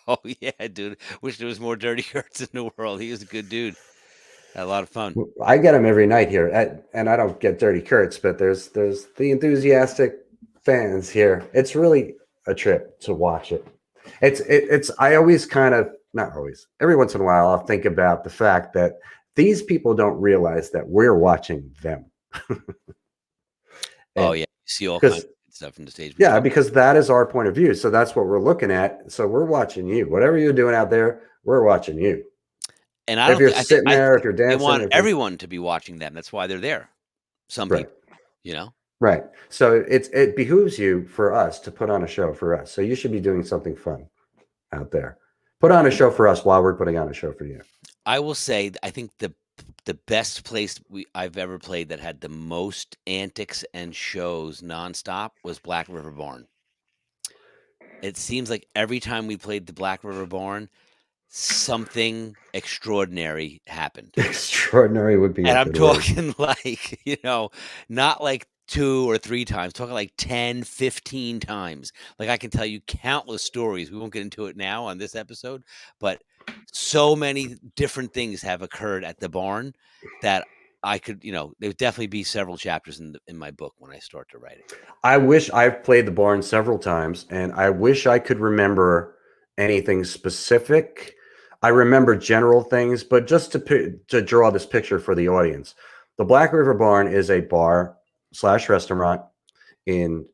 Oh yeah, dude. Wish there was more Dirty Kurts in the world. He was a good dude. Had a lot of fun. I get him every night here, and I don't get Dirty Kurts, but there's the enthusiastic fans here. It's really a trip to watch it. It's I always kind of, not always, every once in a while I'll think about the fact that these people don't realize that we're watching them. Oh yeah, you see all kinds of stuff from the stage. Yeah, because that is our point of view. So that's what we're looking at. So we're watching you. Whatever you're doing out there, we're watching you. And if you're sitting there, if you're dancing, they want everyone to be watching them. That's why they're there. Some people, Right. So it behooves you for us to put on a show for us. So you should be doing something fun out there. Put on a show for us while we're putting on a show for you. I will say, I think the best place I've ever played that had the most antics and shows nonstop was Black River Barn. It seems like every time we played the Black River Barn, something extraordinary happened. Extraordinary would be, and I'm talking like, not like 2 or 3 times, talking like 10, 15 times. Like I can tell you countless stories. We won't get into it now on this episode, but so many different things have occurred at the barn that I could, there would definitely be several chapters in my book when I start to write it. I wish I've played the barn several times, and I wish I could remember anything specific. I remember general things, but just to draw this picture for the audience, the Black River Barn is a bar / restaurant in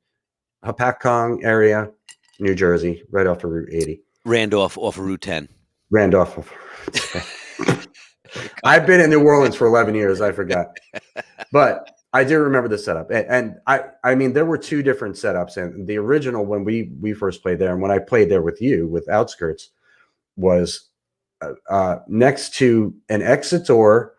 Hapakong area, New Jersey, right off of Route 80. Randolph off of Route 10. Randolph. I've been in New Orleans for 11 years. I forgot. But I do remember the setup. And I mean, there were two different setups. And the original, when we first played there, and when I played there with you, with Outskirts, was next to an exit door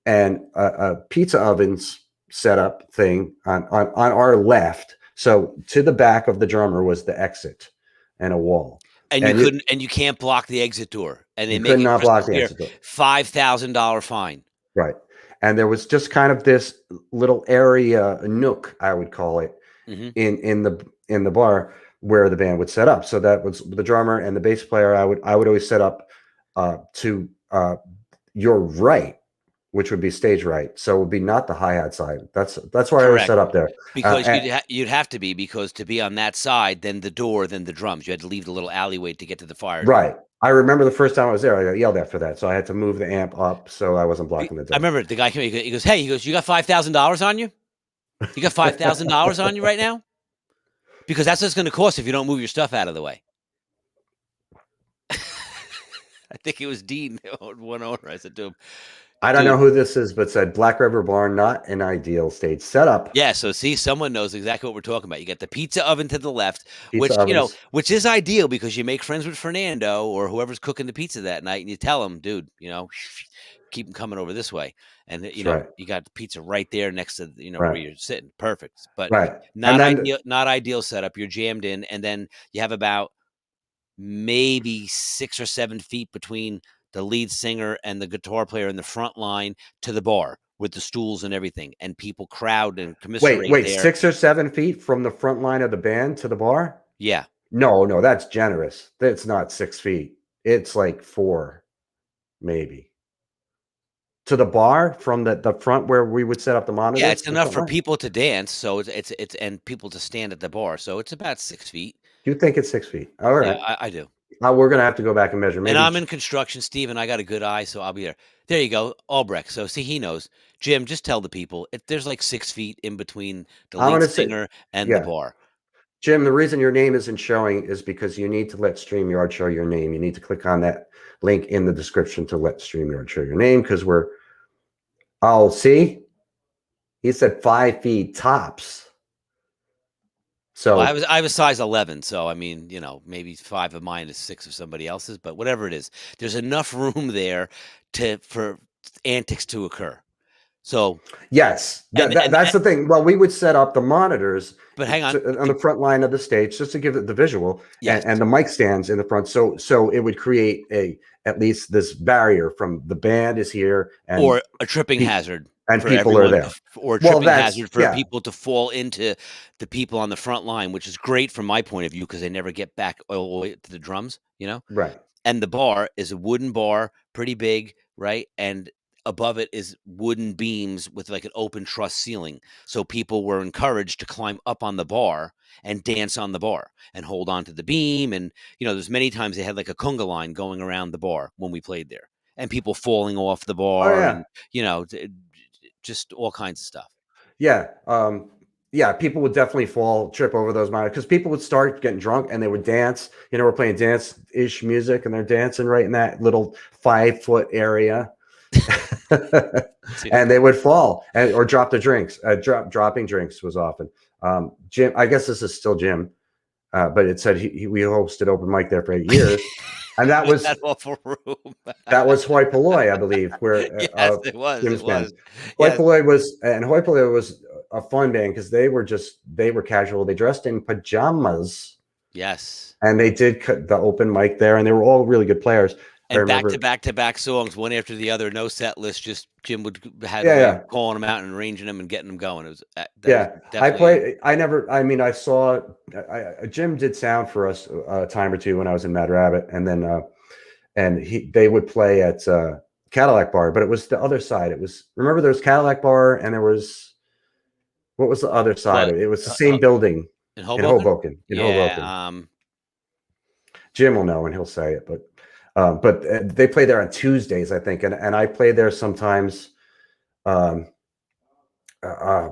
and a pizza ovens setup thing on our left. So to the back of the drummer was the exit and a wall. And you couldn't, and you can't block the exit door. And they could not block the exit door. $5,000 fine. Right. And there was just kind of this little area, a nook, I would call it, in the bar where the band would set up. So that was the drummer and the bass player. I would always set up to your right, which would be stage right. So it would be not the hi-hat side. That's why I was set up there. Because you'd have to be, because to be on that side, then the door, then the drums. You had to leave the little alleyway to get to the fire. Right. I remember the first time I was there, I got yelled at for that. So I had to move the amp up so I wasn't blocking the door. I remember the guy came in, he goes, hey, you got $5,000 on you? You got $5,000 on you right now? Because that's what it's going to cost if you don't move your stuff out of the way. I think it was Dean, one owner. I said to him, I don't know who this is, but said Black River Barn, not an ideal stage setup. Yeah, so see, someone knows exactly what we're talking about. You got the pizza oven to the left, which is ideal because you make friends with Fernando or whoever's cooking the pizza that night, and you tell them, dude, keep them coming over this way, and you got the pizza right there next to where you're sitting. Perfect, but not ideal setup. You're jammed in, and then you have about maybe 6 or 7 feet between the lead singer and the guitar player in the front line to the bar with the stools and everything, and people crowd and commiserate. Wait, there. 6 or 7 feet from the front line of the band to the bar? Yeah. No, that's generous. That's not 6 feet. It's like 4, maybe. To the bar from the front where we would set up the monitors. Yeah, it's enough for people to dance. So it's and people to stand at the bar. So it's about 6 feet. You think it's 6 feet? All right. Yeah, I do. We're gonna have to go back and measure. Maybe. And I'm in construction, Steve, and I got a good eye, so I'll be there. There you go, Albrecht. So see, he knows. Jim, just tell the people there's like 6 feet in between the lead singer and the bar. Jim, the reason your name isn't showing is because you need to let StreamYard show your name. You need to click on that link in the description to let StreamYard show your name, because see, he said 5 feet tops. So I was size 11, so I mean, maybe 5 of mine is 6 of somebody else's, but whatever it is, there's enough room there for antics to occur. So yes, that's the thing. Well, we would set up the monitors, but hang on, the front line of the stage, just to give it the visual, and the mic stands in the front. So it would create at least this barrier from the band is here, or a tripping hazard. And people are there. Or a tripping hazard for people to fall into the people on the front line, which is great from my point of view because they never get back all the way to the drums, Right. And the bar is a wooden bar, pretty big, right? And above it is wooden beams with like an open truss ceiling. So people were encouraged to climb up on the bar and dance on the bar and hold on to the beam. And, there's many times they had like a conga line going around the bar when we played there and people falling off the bar and, just all kinds of stuff. Yeah. People would definitely trip over those monitors because people would start getting drunk and they would dance. We're playing dance-ish music and they're dancing right in that little 5-foot area. And they would fall or drop the drinks. Dropping drinks was often. Jim, I guess this is still Jim, but it said we hosted open mic there for 8 years. And that was that awful room. That was Hoi Polloi, I believe, where it was. Hoi Polloi was a fun band because they were casual. They dressed in pajamas. Yes. And they did cut the open mic there, and they were all really good players. And back-to-back songs, one after the other, no set list. Just Jim would have calling them out and arranging them and getting them going. It was I saw Jim did sound for us a time or two when I was in Mad Rabbit, and then they would play at Cadillac Bar, but it was the other side. It was, remember there was Cadillac Bar and there was, what was the other side What, of it? It was the same building in in Hoboken? Hoboken. In Hoboken. Yeah. Jim will know and he'll say it, but they play there on Tuesdays, I think, and I play there sometimes um,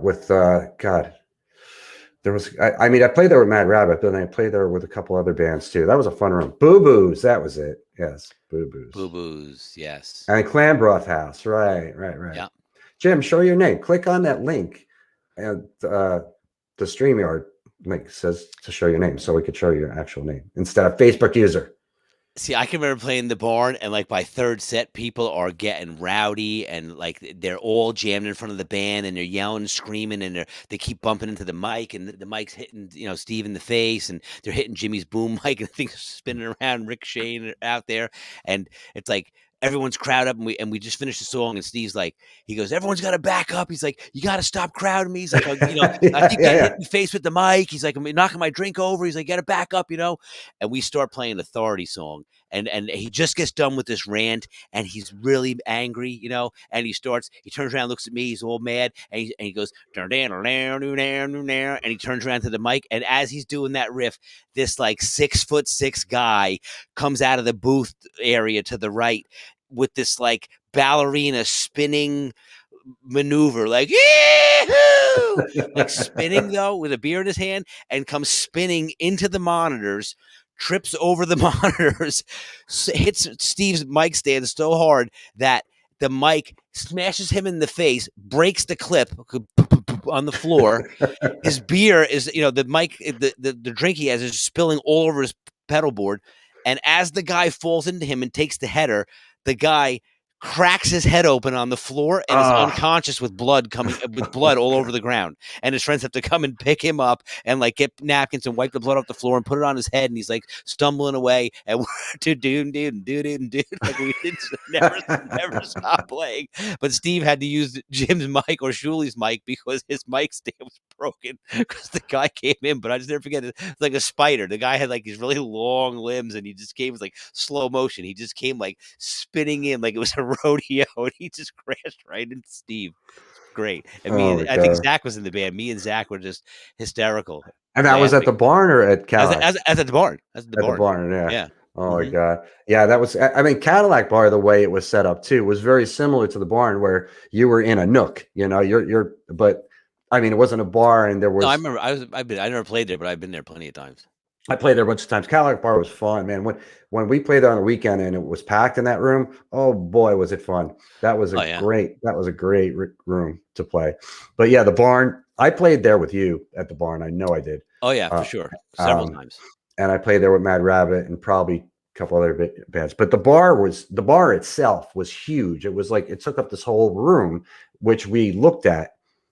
with God. There was, I mean, I played there with Mad Rabbit, but then I played there with a couple other bands too. That was a fun room. Boo Boos, that was it. Yes, Boo Boos. Boo Boos, yes. And Clam Broth House, right. Yeah. Jim, show your name. Click on that link, and the StreamYard link says to show your name, so we could show you your actual name instead of Facebook user. See, I can remember playing the barn, and like by third set, people are getting rowdy, and like they're all jammed in front of the band, and they're yelling, and screaming, and they keep bumping into the mic, and the mic's hitting Steve in the face, and they're hitting Jimmy's boom mic, and things are spinning around. Rick Shane out there, and it's like everyone's crowd up, and we just finished the song, and Steve's like, he goes, everyone's got to back up. He's like, you got to stop crowding me. He's like, I keep getting hit in the face with the mic. He's like, I'm knocking my drink over. He's like, got to back up, and we start playing Authority song. And he just gets done with this rant, and he's really angry, and he turns around, looks at me, he's all mad, and he goes, and he turns around to the mic, and as he's doing that riff, this like 6'6" guy comes out of the booth area to the right with this like ballerina spinning maneuver, like like spinning though with a beer in his hand, and comes spinning into the monitors, trips over the monitors, hits Steve's mic stand so hard that the mic smashes him in the face, breaks the clip on the floor. His beer is, the mic, the drink he has is spilling all over his pedal board. And as the guy falls into him and takes the header, the guy cracks his head open on the floor and is unconscious with blood all over the ground. And his friends have to come and pick him up and like get napkins and wipe the blood off the floor and put it on his head. And he's like stumbling away, and we're dude. Like we never stop playing. But Steve had to use Jim's mic or Shuli's mic because his mic stand was broken because the guy came in. But I just never forget it. It's like a spider. The guy had like these really long limbs, and he just came with like slow motion. He just came like spinning in like it was a rodeo, and he just crashed right into Steve. It's great. And I think Zach was in the band. Me and Zach were just hysterical. And that was at the barn or at Cadillac? As at the barn. At the barn, yeah. Oh my God. Yeah, that was, I mean, Cadillac Bar, the way it was set up too, was very similar to the barn where you were in a nook, but I mean, it wasn't a bar and there was. No, I remember I never played there, but I've been there plenty of times. I played there a bunch of times. Cadillac Bar was fun, man. When we played there on the weekend and it was packed in that room, oh boy, was it fun. That was a great room to play. But yeah, the barn, I played there with you at the barn. I know I did. Oh yeah, for sure. Several times. And I played there with Mad Rabbit and probably a couple other bands. But the bar itself was huge. It was like, it took up this whole room, which we looked at.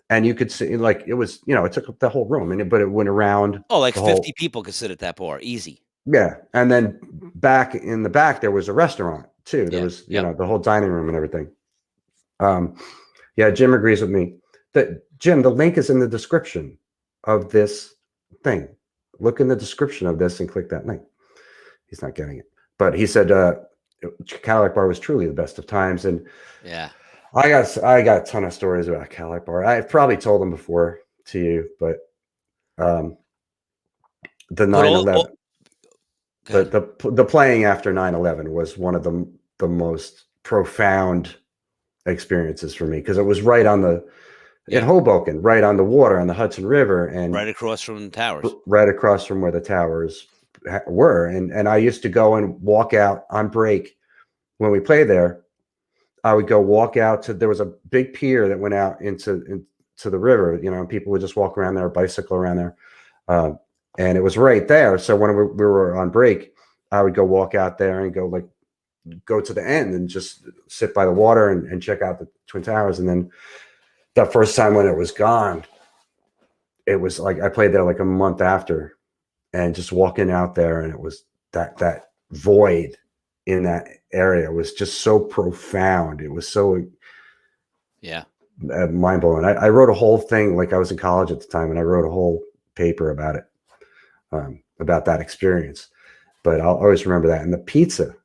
And you could see, like, it was, it took up the whole room, but it went around. Oh, like 50 people could sit at that bar, easy. Yeah, and then back in the back there was a restaurant too. There was, the whole dining room and everything. Yeah, Jim agrees with me. Jim, the link is in the description of this thing. Look in the description of this and click that link. He's not getting it, but he said Cadillac Bar was truly the best of times, and yeah. I got a ton of stories about Cadillac Bar. I've probably told them before to you, but the 9/11, the playing after 9/11 was one of the most profound experiences for me because it was right on in Hoboken, right on the water on the Hudson River, and right across from the towers, right across from where the towers were, and I used to go and walk out on break when we played there. I would go walk out there was a big pier that went out into the river, and people would just walk around there, bicycle around there. And it was right there. So when we were on break, I would go walk out there and go to the end and just sit by the water and check out the Twin Towers. And then that first time when it was gone, it was like, I played there like a month after, and just walking out there, and it was that void in that area was just so profound. It was so mind blowing. I wrote a whole thing, like I was in college at the time, and I wrote a whole paper about it, about that experience. But I'll always remember that. And the pizza,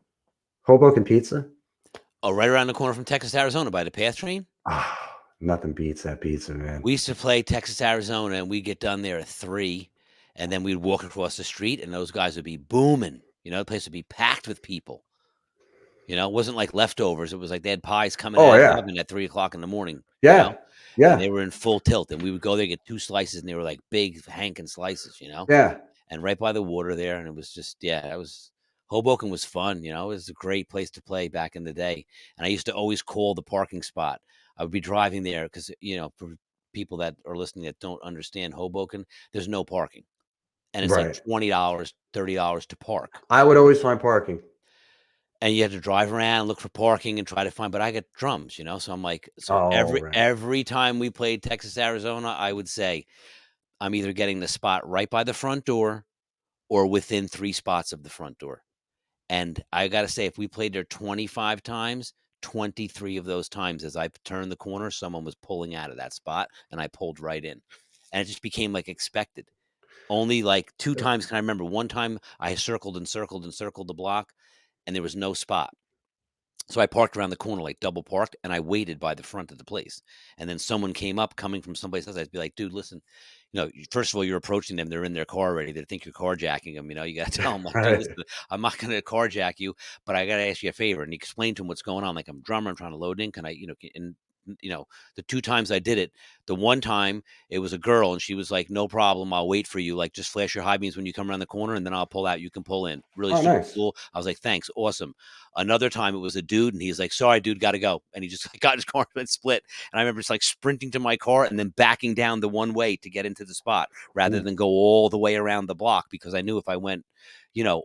Hoboken pizza. Oh, right around the corner from Texas, Arizona by the PATH train. Ah, nothing beats that pizza, man. We used to play Texas, Arizona, and we'd get done there at 3, and then we'd walk across the street, and those guys would be booming. The place would be packed with people. It wasn't like leftovers. It was like they had pies coming Oh out of the yeah, oven at 3 o'clock in the morning, yeah, and yeah, they were in full tilt. And we would go there, get 2 slices, and they were like big hankin' slices, yeah. and right by the water there. And it was just, Hoboken was fun. It was a great place to play back in the day. And I used to always call the parking spot. I would be driving there because, for people that are listening that don't understand Hoboken, there's no parking. And it's like Right. $20, $30 to park. I would always find parking. And you had to drive around, look for parking, and try to find. But I got drums, so I'm like, so Oh every right. every time we played Texas, Arizona, I would say I'm either getting the spot right by the front door or within 3 spots of the front door. And I gotta say, if we played there 25 times, 23 of those times, as I turned the corner, someone was pulling out of that spot, and I pulled right in, and it just became like expected. Only like 2 times can I remember. One time I circled and circled and circled the block, and there was no spot. So I parked around the corner, like double parked, and I waited by the front of the place. And then someone came up coming from someplace else. I'd be like, dude, listen, first of all, you're approaching them. They're in their car already. They think you're carjacking them. You got to tell them, like, dude, Right. listen, I'm not going to carjack you, but I got to ask you a favor. And he explained to him what's going on. Like, I'm a drummer. I'm trying to load in. Can I, and, the 2 times I did it, the one time it was a girl and she was like, no problem. I'll wait for you. Like, just flash your high beams when you come around the corner and then I'll pull out. You can pull in. Really Oh super nice. cool. I was like, thanks. Awesome. Another time it was a dude and he's like, sorry, dude, got to go. And he just got his car and split. And I remember just like sprinting to my car and then backing down the one way to get into the spot rather Yeah. than go all the way around the block, because I knew if I went,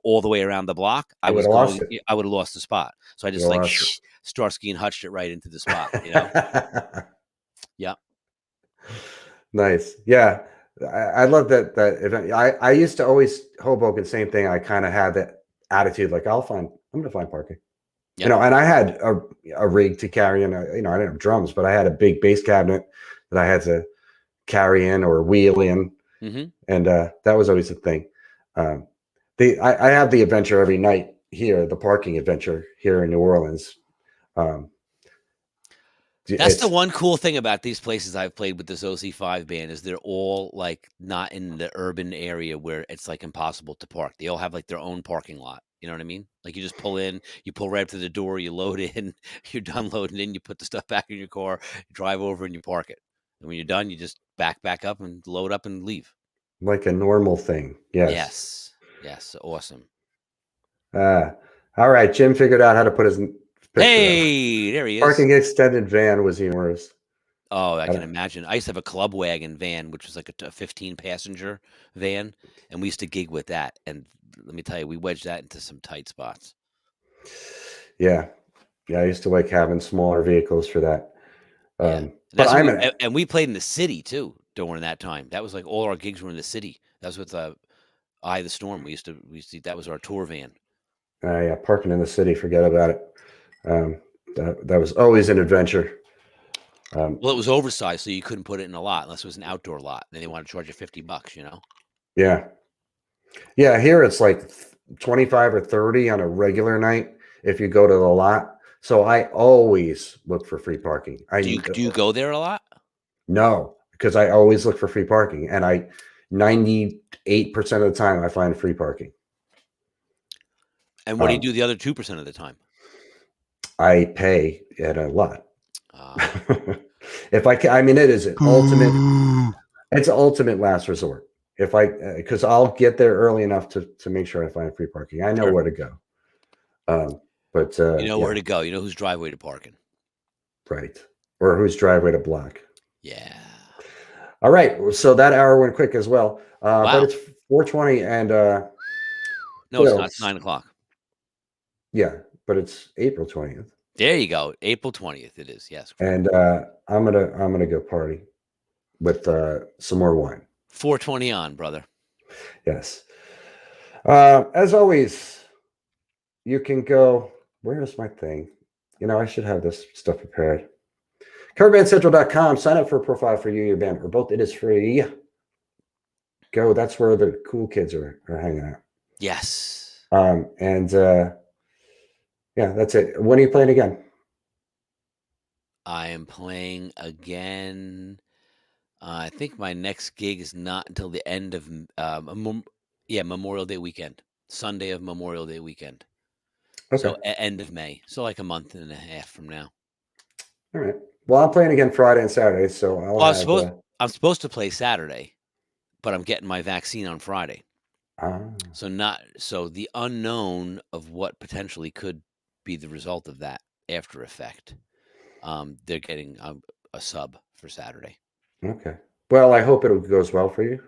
all the way around the block, You would have lost it. I would have lost the spot. So I You just would like have lost Starsky and hutched it right into the spot. it. Yeah. Nice. Yeah. I love that event. I used to always Hoboken, same thing. I kind of had that attitude, like I'm gonna find parking. Yep. And I had a rig to carry in, I didn't have drums, but I had a big bass cabinet that I had to carry in or wheel in. Mm-hmm. And that was always a thing. Um, I have the adventure every night here, the parking adventure here in New Orleans. Um, That's the it's one cool thing about these places I've played with this OC5 band is they're all like not in the urban area where it's like impossible to park. They all have like their own parking lot. You know what I mean? Like you just pull in, you pull right up to the door, you load in, you're done loading in, you put the stuff back in your car, you drive over and you park it. And when you're done, you just back up and load up and leave. like a normal thing. Yes. Yes. Yes. Awesome. Uh, all right. Jim figured out how to put his picture up. Hey, there he is. Parking extended van was even worse. Oh, I I can don't- imagine. I used to have a club wagon van, which was like a 15 passenger van, and we used to gig with that. And let me tell you, we wedged that into some tight spots. Yeah. Yeah. I used to like having smaller vehicles for that. Yeah, But that's what I'm we an, and we played in the city too during that time. That was like all our gigs were in the city. That was with Eye of the Storm. We used to that was our tour van. yeah, parking in the city, forget about it. That was always an adventure. Well, it was oversized, so you couldn't put it in a lot unless it was an outdoor lot. Then they wanted to charge you $50. Yeah. Yeah. Here it's like 25 or 30 on a regular night if you go to the lot. So I always look for free parking. Do you go there a lot? No, because I always look for free parking, and 98% of the time I find free parking. And what do you do the other 2% of the time? I pay at a lot. Uh, If I can, I mean, it is an ultimate. It's an ultimate last resort. If I, because I'll get there early enough to make sure I find free parking. I know Sure. where to go. But You know yeah, where to go. You know whose driveway to park in. right. Or whose driveway to block. Yeah. All right. So that hour went quick as well. But Wow. it's 4:20 and No, it's not. It's 9 o'clock. Yeah, but it's April 20th. There you go. April 20th. It is. Yes. Correct. And I'm gonna go party with some more wine. 420 on, brother. Yes. As always, you can go. Where is my thing? I should have this stuff prepared. CoverBandCentral.com. Sign up for a profile for you, your band, or both. It is free. Go. That's where the cool kids are hanging out. Yes. And yeah, that's it. When are you playing again? I am playing again. I think my next gig is not until the end of Memorial Day weekend, Sunday of Memorial Day weekend. Okay. So end of May. So like a month and a half from now. All right. Well, I'm playing again Friday and Saturday, so I'll Well, have. I'm supposed to play Saturday, but I'm getting my vaccine on Friday. So the unknown of what potentially could be the result of that after effect. They're getting a sub for Saturday. Okay. Well, I hope it goes well for you.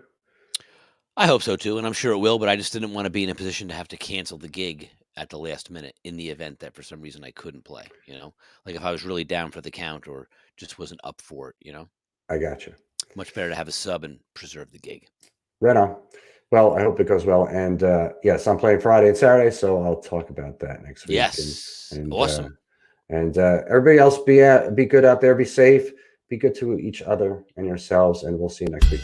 I hope so too, and I'm sure it will, but I just didn't want to be in a position to have to cancel the gig at the last minute in the event that for some reason I couldn't play, Like if I was really down for the count or just wasn't up for it. I got you. Much better to have a sub and preserve the gig. Right on. Well, I hope it goes well. And yes, I'm playing Friday and Saturday, so I'll talk about that next week. Yes. And awesome. And everybody else, be good out there, be safe, be good to each other and yourselves, and we'll see you next week.